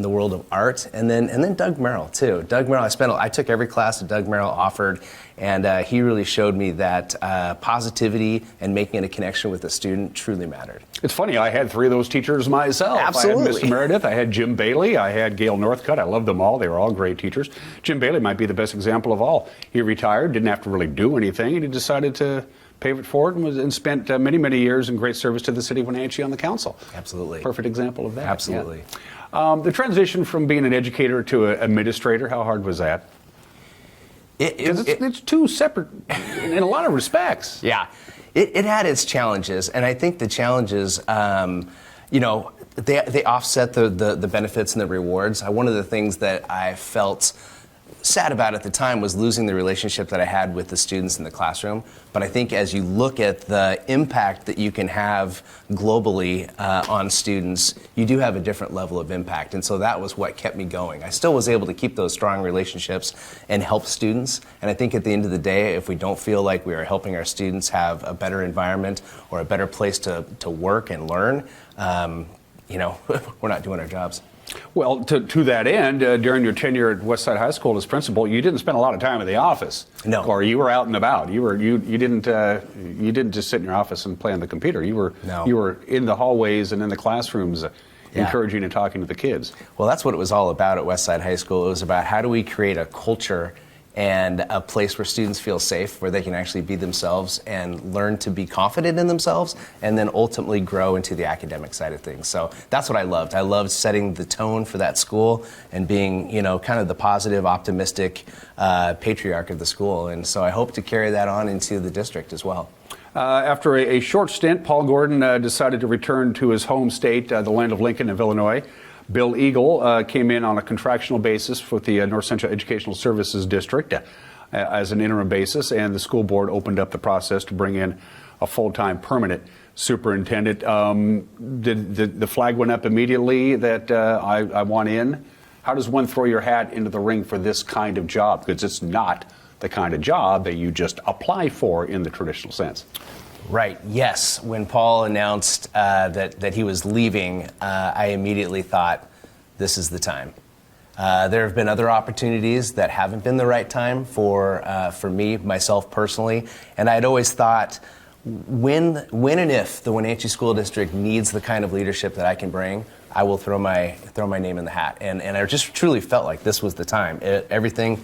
the world of art, and then Doug Merrill too. Doug Merrill, I took every class that Doug Merrill offered, and he really showed me that positivity and making a connection with the student truly mattered. It's funny, I had 3 of those teachers myself. Absolutely. I had Mr. Meredith, I had Jim Bailey, I had Gail Northcutt. I loved them all. They were all great teachers. Jim Bailey might be the best example of all. He retired, didn't have to really do anything, and he decided to paved it forward and spent many, many years in great service to the city of Wenatchee on the council. Absolutely. Perfect example of that. Absolutely. Yeah. The transition from being an educator to an administrator, how hard was that? It's two separate in a lot of respects. Yeah. It had its challenges, and I think the challenges, they offset the benefits and the rewards. One of the things that I felt sad about at the time was losing the relationship that I had with the students in the classroom. But I think as you look at the impact that you can have globally on students, you do have a different level of impact. And so that was what kept me going. I still was able to keep those strong relationships and help students. And I think at the end of the day, if we don't feel like we are helping our students have a better environment or a better place to work and learn, we're not doing our jobs. Well, to that end, during your tenure at Westside High School as principal, you didn't spend a lot of time in the office. No. Or you were out and about. You didn't just sit in your office and play on the computer. You were in the hallways and in the classrooms, encouraging and talking to the kids. Well, that's what it was all about at Westside High School. It was about how do we create a culture and a place where students feel safe, where they can actually be themselves and learn to be confident in themselves, and then ultimately grow into the academic side of things. So that's what I loved. I loved setting the tone for that school and being, kind of the positive, optimistic patriarch of the school. And so I hope to carry that on into the district as well. After a short stint, Paul Gordon decided to return to his home state, the land of Lincoln of Illinois. Bill Eagle came in on a contractual basis with the North Central Educational Services District as an interim basis, and the school board opened up the process to bring in a full-time permanent superintendent. The flag went up immediately that I want in. How does one throw your hat into the ring for this kind of job? Because it's not the kind of job that you just apply for in the traditional sense. Right, yes. When Paul announced that he was leaving, I immediately thought, this is the time. There have been other opportunities that haven't been the right time for me, myself personally, and I'd always thought, when and if the Wenatchee School District needs the kind of leadership that I can bring, I will throw my name in the hat. And I just truly felt like this was the time. Everything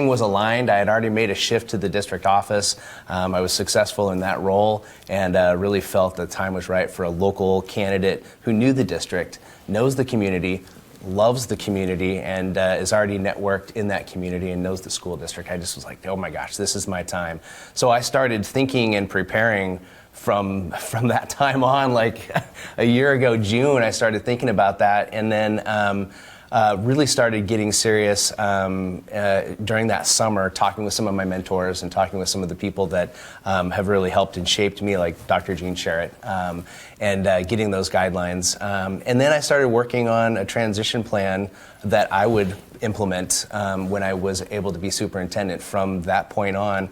was aligned. I had already made a shift to the district office. I was successful in that role, and really felt the time was right for a local candidate who knew the district, knows the community, loves the community, and is already networked in that community and knows the school district. I just was like, oh my gosh, this is my time. So I started thinking and preparing from that time on, like a year ago, June, I started thinking about that, and then really started getting serious during that summer, talking with some of my mentors and talking with some of the people that have really helped and shaped me, like Dr. Gene Sherritt, and getting those guidelines. And then I started working on a transition plan that I would implement when I was able to be superintendent from that point on.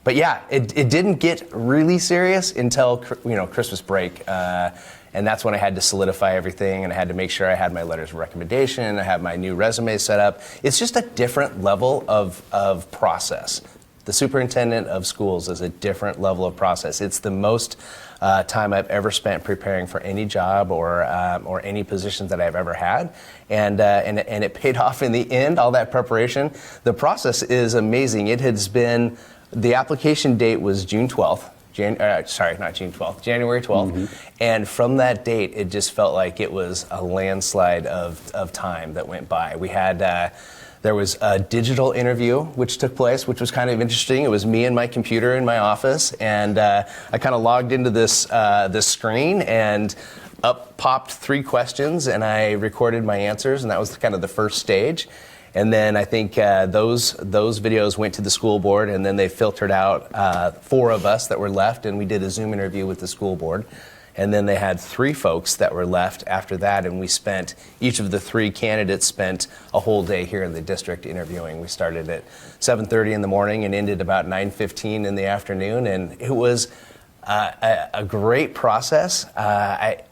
But yeah, it didn't get really serious until Christmas break, and that's when I had to solidify everything, and I had to make sure I had my letters of recommendation, I had my new resume set up. It's just a different level of process. The superintendent of schools is a different level of process. It's the most time I've ever spent preparing for any job or any positions that I've ever had, and it paid off in the end. All that preparation, the process is amazing. It has been. The application date was June 12th. January 12th. And from that date, it just felt like it was a landslide of time that went by. We had, there was a digital interview which took place, which was kind of interesting. It was me and my computer in my office, and I kind of logged into this screen, and up popped 3 questions, and I recorded my answers, and that was kind of the first stage. And then I think those videos went to the school board, and then they filtered out 4 of us that were left, and we did a Zoom interview with the school board. And then they had 3 folks that were left after that, and each of the 3 candidates spent a whole day here in the district interviewing. We started at 7:30 in the morning and ended about 9:15 in the afternoon, and it was a great process.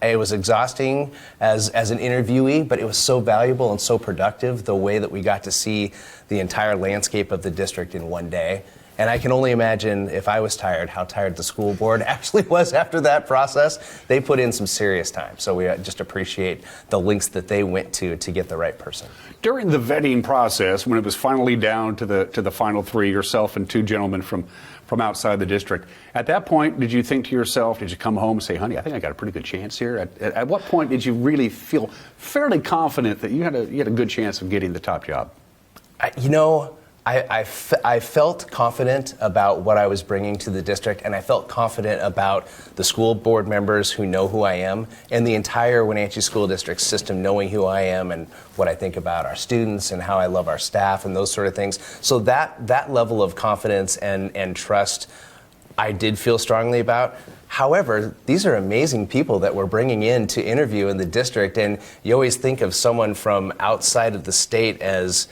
It was exhausting as an interviewee, but it was so valuable and so productive, the way that we got to see the entire landscape of the district in one day. And I can only imagine if I was tired, how tired the school board actually was after that process. They put in some serious time. So we just appreciate the links that they went to get the right person. During the vetting process, when it was finally down to the final three, yourself and two gentlemen from outside the district, at that point, did you think to yourself, did you come home and say, honey, I think I got a pretty good chance here? At what point did you really feel fairly confident that you had a good chance of getting the top job? I felt confident about what I was bringing to the district, and I felt confident about the school board members who know who I am, and the entire Wenatchee School District system knowing who I am and what I think about our students and how I love our staff and those sort of things. So that level of confidence and trust I did feel strongly about. However, these are amazing people that we're bringing in to interview in the district, and you always think of someone from outside of the state as,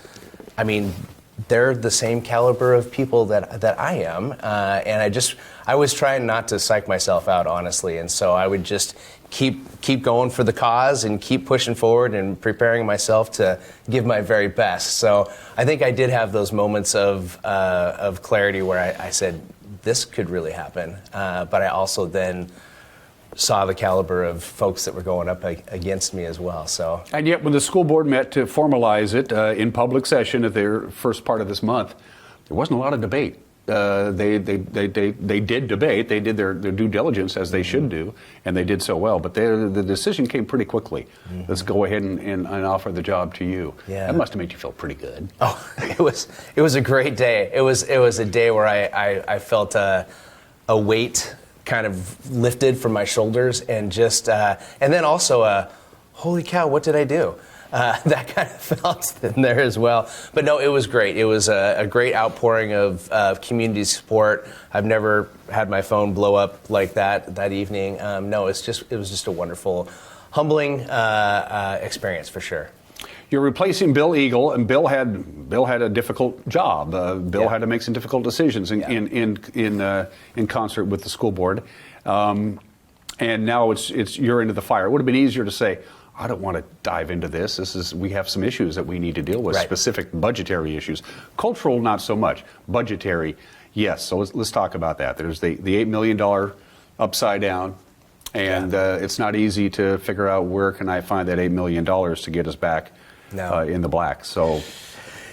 they're the same caliber of people that I am, and I was trying not to psych myself out, honestly, and so I would just keep going for the cause and keep pushing forward and preparing myself to give my very best. So I think I did have those moments of clarity where I said, this could really happen, but I also then saw the caliber of folks that were going up against me as well. So, and yet, when the school board met to formalize it in public session at their first part of this month, there wasn't a lot of debate. They did debate. They did their due diligence as they should do, and they did so well. But the decision came pretty quickly. Let's go ahead and offer the job to you. Yeah. That must have made you feel pretty good. Oh, it was a great day. It was a day where I felt a weight kind of lifted from my shoulders, and just and then also holy cow, what did I do? That kind of felt in there as well. But no, it was great. It was a great outpouring of community support. I've never had my phone blow up like that evening. No, it was just a wonderful, humbling experience for sure. You're replacing Bill Eagle, and Bill had a difficult job. Bill had to make some difficult decisions in concert with the school board, and now you're into the fire. It would have been easier to say, I don't want to dive into this. We have some issues that we need to deal with, specific budgetary issues. Cultural, not so much. Budgetary, yes. So let's talk about that. There's the $8 million upside down. And it's not easy to figure out where can I find that $8 million to get us back in the black. So,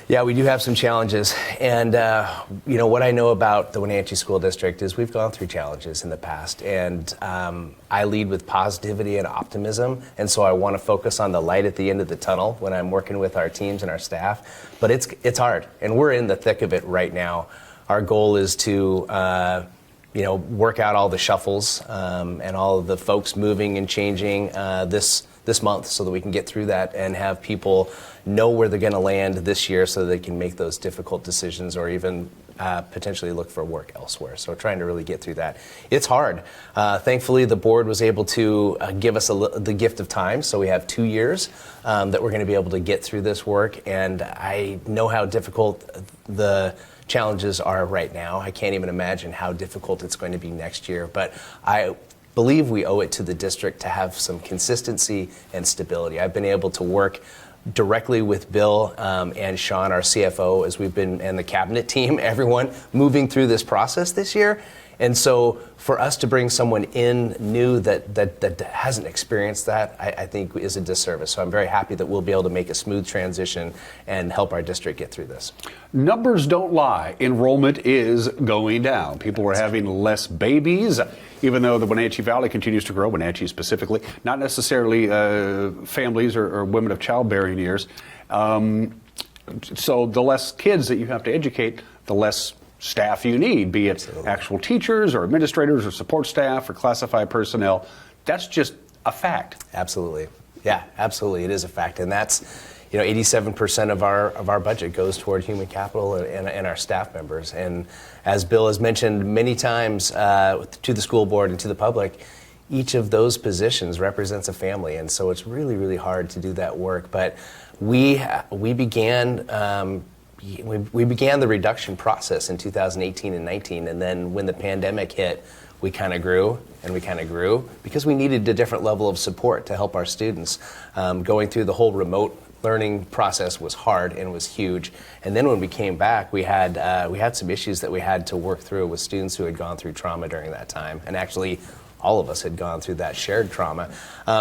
yeah, we do have some challenges. And, what I know about the Wenatchee School District is we've gone through challenges in the past. And I lead with positivity and optimism. And so I want to focus on the light at the end of the tunnel when I'm working with our teams and our staff. But it's hard. And we're in the thick of it right now. Our goal is to work out all the shuffles and all of the folks moving and changing this month so that we can get through that and have people know where they're going to land this year so they can make those difficult decisions or even potentially look for work elsewhere. So trying to really get through that. It's hard. Thankfully, the board was able to give us the gift of time. So we have 2 years that we're going to be able to get through this work. And I know how difficult the challenges are right now. I can't even imagine how difficult it's going to be next year. But I believe we owe it to the district to have some consistency and stability. I've been able to work directly with Bill and Sean, our CFO, as we've been, and the cabinet team, everyone moving through this process this year. And so for us to bring someone in new that hasn't experienced that, I think is a disservice. So I'm very happy that we'll be able to make a smooth transition and help our district get through this. Numbers don't lie. Enrollment is going down. People are having less babies, even though the Wenatchee Valley continues to grow, Wenatchee specifically, not necessarily families or women of childbearing years. So the less kids that you have to educate, the less staff you need, be it actual teachers or administrators or support staff or classified personnel. That's just a fact. Absolutely. Yeah, absolutely. It is a fact. And that's, 87% of our budget goes toward human capital and our staff members. And as Bill has mentioned many times to the school board and to the public, each of those positions represents a family. And so it's really, really hard to do that work. But we began the reduction process in 2018 and 19, and then when the pandemic hit, we kind of grew because we needed a different level of support to help our students. Going through the whole remote learning process was hard and was huge. And then when we came back, we had some issues that we had to work through with students who had gone through trauma during that time, and actually all of us had gone through that shared trauma.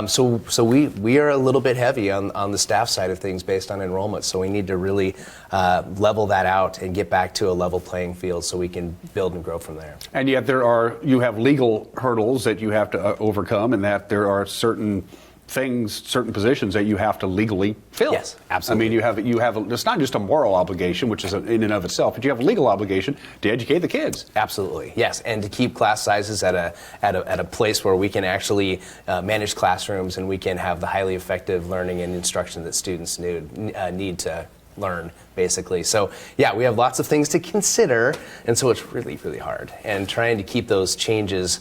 So we are a little bit heavy on the staff side of things based on enrollment. So we need to really level that out and get back to a level playing field so we can build and grow from there. And yet you have legal hurdles that you have to overcome, and that there are certain positions that you have to legally fill. Yes, absolutely. I mean, you have it's not just a moral obligation, which is in and of itself, but you have a legal obligation to educate the kids. Absolutely, yes, and to keep class sizes at a place where we can actually manage classrooms and we can have the highly effective learning and instruction that students need to learn, basically. So yeah, we have lots of things to consider, and so it's really, really hard. And trying to keep those changes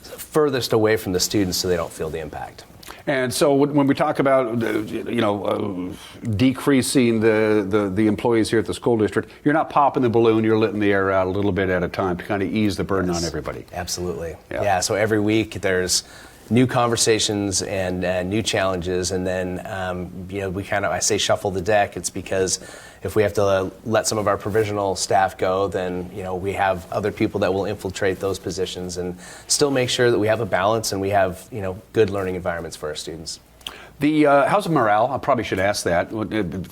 furthest away from the students so they don't feel the impact. And so when we talk about decreasing the employees here at the school district, you're not popping the balloon, you're letting the air out a little bit at a time to kind of ease the burden on everybody. Absolutely. Yeah, so every week there's new conversations and new challenges, and then I say shuffle the deck. It's because if we have to let some of our provisional staff go, then we have other people that will infiltrate those positions and still make sure that we have a balance and we have good learning environments for our students. How's the morale? I probably should ask that.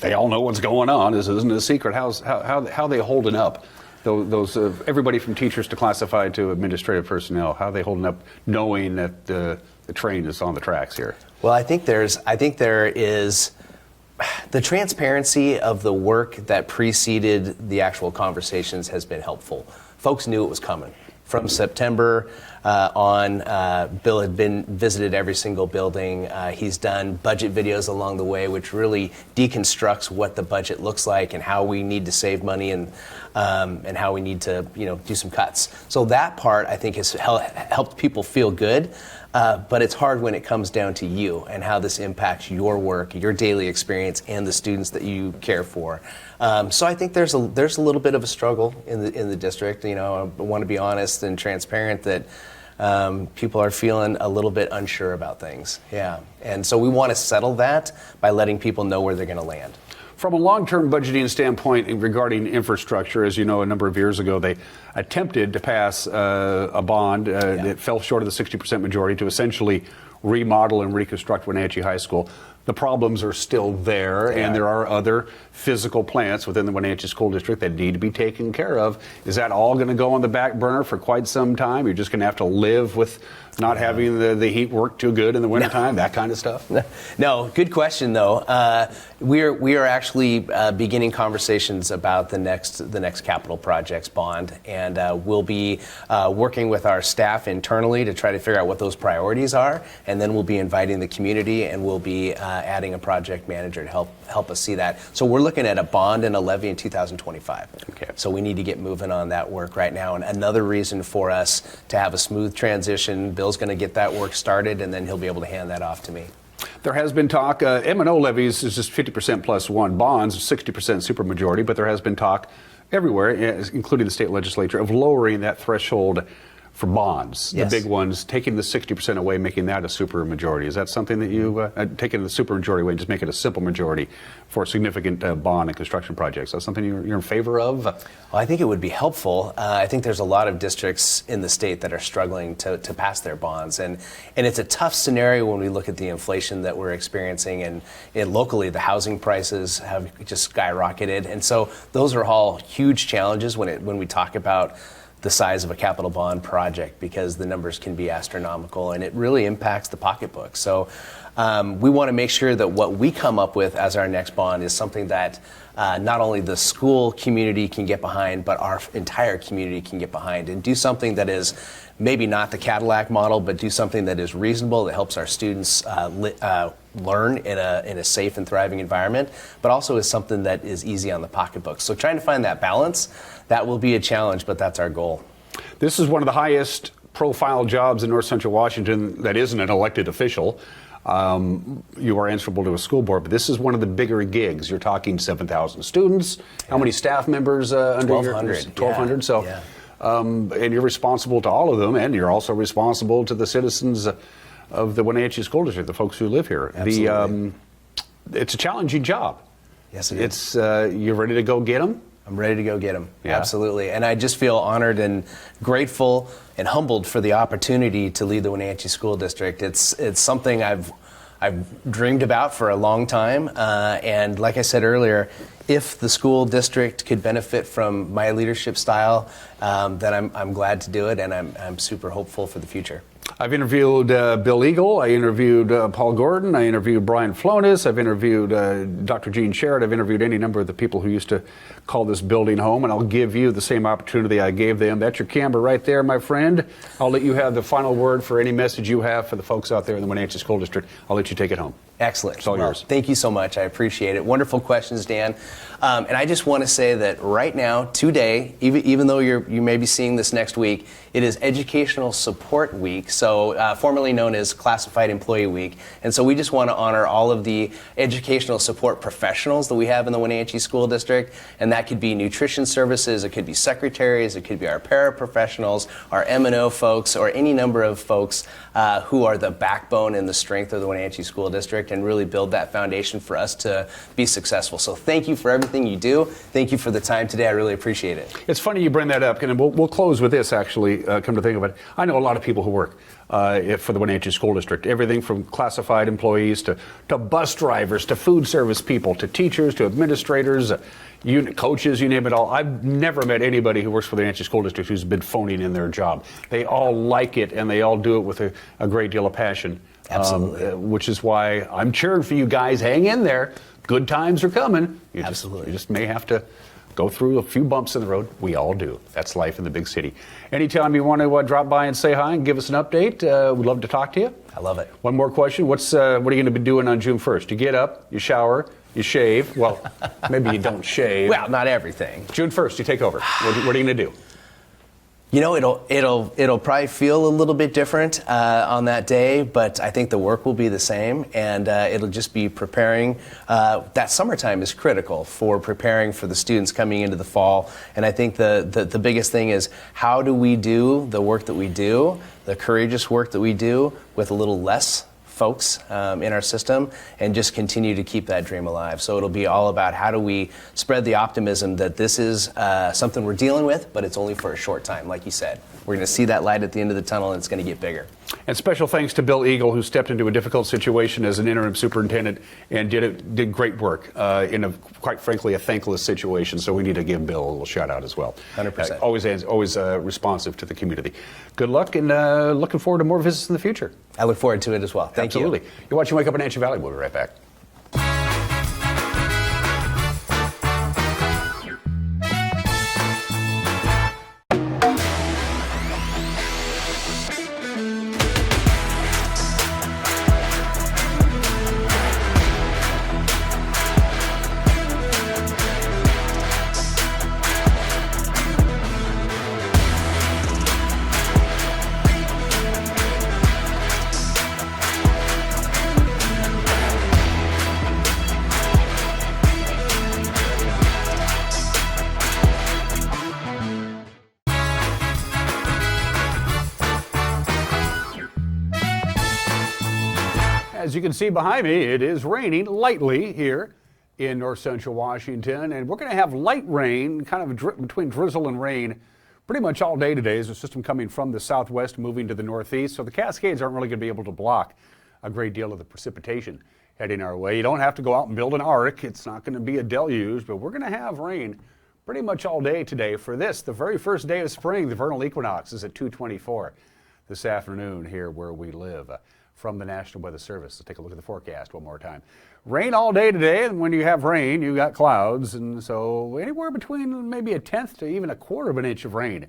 They all know what's going on. This isn't a secret. How they holding up? Those everybody from teachers to classified to administrative personnel, how are they holding up, knowing that the train is on the tracks here? Well, I think there is the transparency of the work that preceded the actual conversations has been helpful. Folks knew it was coming. From September on, Bill had visited every single building. He's done budget videos along the way, which really deconstructs what the budget looks like and how we need to save money and how we need to do some cuts. So that part, I think, has helped people feel good. But it's hard when it comes down to you and how this impacts your work, your daily experience, and the students that you care for. So I think there's a little bit of a struggle in the district. I want to be honest and transparent that people are feeling a little bit unsure about things. Yeah, and so we want to settle that by letting people know where they're going to land. From a long-term budgeting standpoint regarding infrastructure, as you know, a number of years ago, they attempted to pass a bond that fell short of the 60% majority to essentially remodel and reconstruct Wenatchee High School. The problems are still there, and there are other physical plants within the Wenatchee School District that need to be taken care of. Is that all going to go on the back burner for quite some time? You're just going to have to live with not having the heat work too good in the wintertime, that kind of stuff? No, good question, though. We are actually beginning conversations about the next capital projects bond, and we'll be working with our staff internally to try to figure out what those priorities are, and then we'll be inviting the community, and we'll be adding a project manager to help us see that. So we're looking at a bond and a levy in 2025. Okay. So we need to get moving on that work right now, and another reason for us to have a smooth transition. Bill's going to get that work started, and then he'll be able to hand that off to me. There has been talk, M&O levies is just 50% plus one, bonds 60% supermajority, but there has been talk everywhere, including the state legislature, of lowering that threshold for bonds, Yes. the big ones, taking the 60% away, making that a supermajority. Is that something that you, taking the supermajority away, just make it a simple majority for significant bond and construction projects? That's something you're in favor of? Well, I think it would be helpful. I think there's a lot of districts in the state that are struggling to pass their bonds. And it's a tough scenario when we look at the inflation that we're experiencing. And locally, the housing prices have just skyrocketed. And so those are all huge challenges when we talk about the size of a capital bond project, because the numbers can be astronomical and it really impacts the pocketbook. So we want to make sure that what we come up with as our next bond is something that not only the school community can get behind, but our entire community can get behind, and do something that is maybe not the Cadillac model, but do something that is reasonable, that helps our students learn in a safe and thriving environment, but also is something that is easy on the pocketbook. So trying to find that balance, that will be a challenge, but that's our goal. This is one of the highest profile jobs in North Central Washington that isn't an elected official. You are answerable to a school board, but this is one of the bigger gigs. You're talking 7,000 students. How many staff members under 1,200. 1,200. Yeah. So, yeah. And you're responsible to all of them, and you're also responsible to the citizens of the Wenatchee School District, the folks who live here. Absolutely. it's a challenging job. Yes, it is. It's you ready to go get them? I'm ready to go get them. Yeah. Absolutely. And I just feel honored and grateful and humbled for the opportunity to lead the Wenatchee School District. It's something I've dreamed about for a long time. And like I said earlier, if the school district could benefit from my leadership style, then I'm glad to do it, and I'm super hopeful for the future. I've interviewed Bill Eagle, I interviewed Paul Gordon, I interviewed Brian Flonis, I've interviewed Dr. Gene Sherritt, I've interviewed any number of the people who used to call this building home, and I'll give you the same opportunity I gave them. That's your camera right there, my friend. I'll let you have the final word for any message you have for the folks out there in the Wenatchee School District. I'll let you take it home. Excellent. It's all yours. Thank you so much. I appreciate it. Wonderful questions, Dan. And I just want to say that right now, today, even though you may be seeing this next week, it is Educational Support Week, so formerly known as Classified Employee Week. And so we just want to honor all of the educational support professionals that we have in the Wenatchee School District. And that could be nutrition services, it could be secretaries, it could be our paraprofessionals, our M&O folks, or any number of folks who are the backbone and the strength of the Wenatchee School District and really build that foundation for us to be successful. So thank you for everything you do. Thank you for the time today. I really appreciate it. It's funny you bring that up, and we'll close with this, actually, come to think of it. I know a lot of people who work for the Wenatchee School District, everything from classified employees to bus drivers to food service people to teachers to administrators, coaches, you name it all. I've never met anybody who works for the Wenatchee School District who's been phoning in their job. They all like it, and they all do it with a great deal of passion. Absolutely. Which is why I'm cheering for you guys. Hang in there. Good times are coming. You just may have to go through a few bumps in the road. We all do. That's life in the big city. Anytime you want to drop by and say hi and give us an update, we'd love to talk to you. I love it. One more question. What are you going to be doing on June 1st? You get up, you shower, you shave. Well, maybe you don't shave. Well, not everything. June 1st, you take over. What are you going to do? You know, it'll probably feel a little bit different on that day, but I think the work will be the same, and it'll just be preparing. That summertime is critical for preparing for the students coming into the fall, and I think the biggest thing is how do we do the work that we do, the courageous work that we do, with a little less folks in our system, and just continue to keep that dream alive. So it'll be all about how do we spread the optimism that this is something we're dealing with, but it's only for a short time, like you said. We're going to see that light at the end of the tunnel, and it's going to get bigger. And special thanks to Bill Eagle, who stepped into a difficult situation as an interim superintendent and did great work in quite frankly, a thankless situation. So we need to give Bill a little shout out as well. 100%. Always responsive to the community. Good luck, and looking forward to more visits in the future. I look forward to it as well. Thank you. Absolutely. You're watching Wake Up Wenatchee Valley. We'll be right back. As you can see behind me, it is raining lightly here in north central Washington, and we're going to have light rain, kind of between drizzle and rain, pretty much all day today as a system coming from the southwest moving to the northeast. So the Cascades aren't really going to be able to block a great deal of the precipitation heading our way. You don't have to go out and build an ark. It's not going to be a deluge, but we're going to have rain pretty much all day today for this, the very first day of spring. The vernal equinox is at 2:24 this afternoon here where we live. From the National Weather Service. Let's take a look at the forecast one more time. Rain all day today, and when you have rain, you got clouds, and so anywhere between maybe a tenth to even a quarter of an inch of rain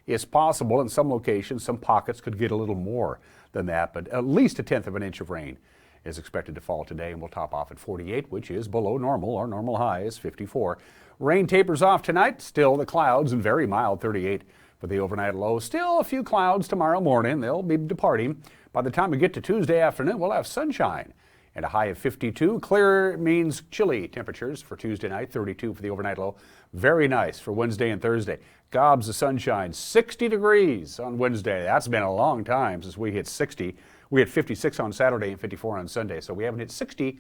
is possible. In some locations, some pockets could get a little more than that, but at least a tenth of an inch of rain is expected to fall today, and we'll top off at 48, which is below normal. Our normal high is 54. Rain tapers off tonight, still the clouds, and very mild 38 for the overnight low. Still a few clouds tomorrow morning. They'll be departing. By the time we get to Tuesday afternoon, we'll have sunshine and a high of 52. Clear means chilly temperatures for Tuesday night, 32 for the overnight low. Very nice for Wednesday and Thursday. Gobs of sunshine, 60 degrees on Wednesday. That's been a long time since we hit 60. We had 56 on Saturday and 54 on Sunday, so we haven't hit 60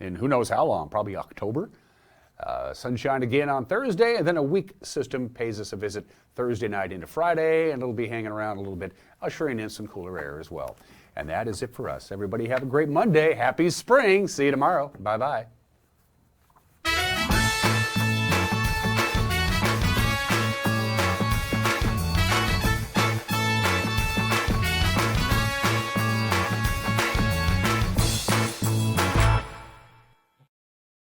in who knows how long, probably October. Sunshine again on Thursday, and then a weak system pays us a visit Thursday night into Friday, and it'll be hanging around a little bit, ushering in some cooler air as well. And that is it for us. Everybody have a great Monday. Happy spring. See you tomorrow. Bye-bye.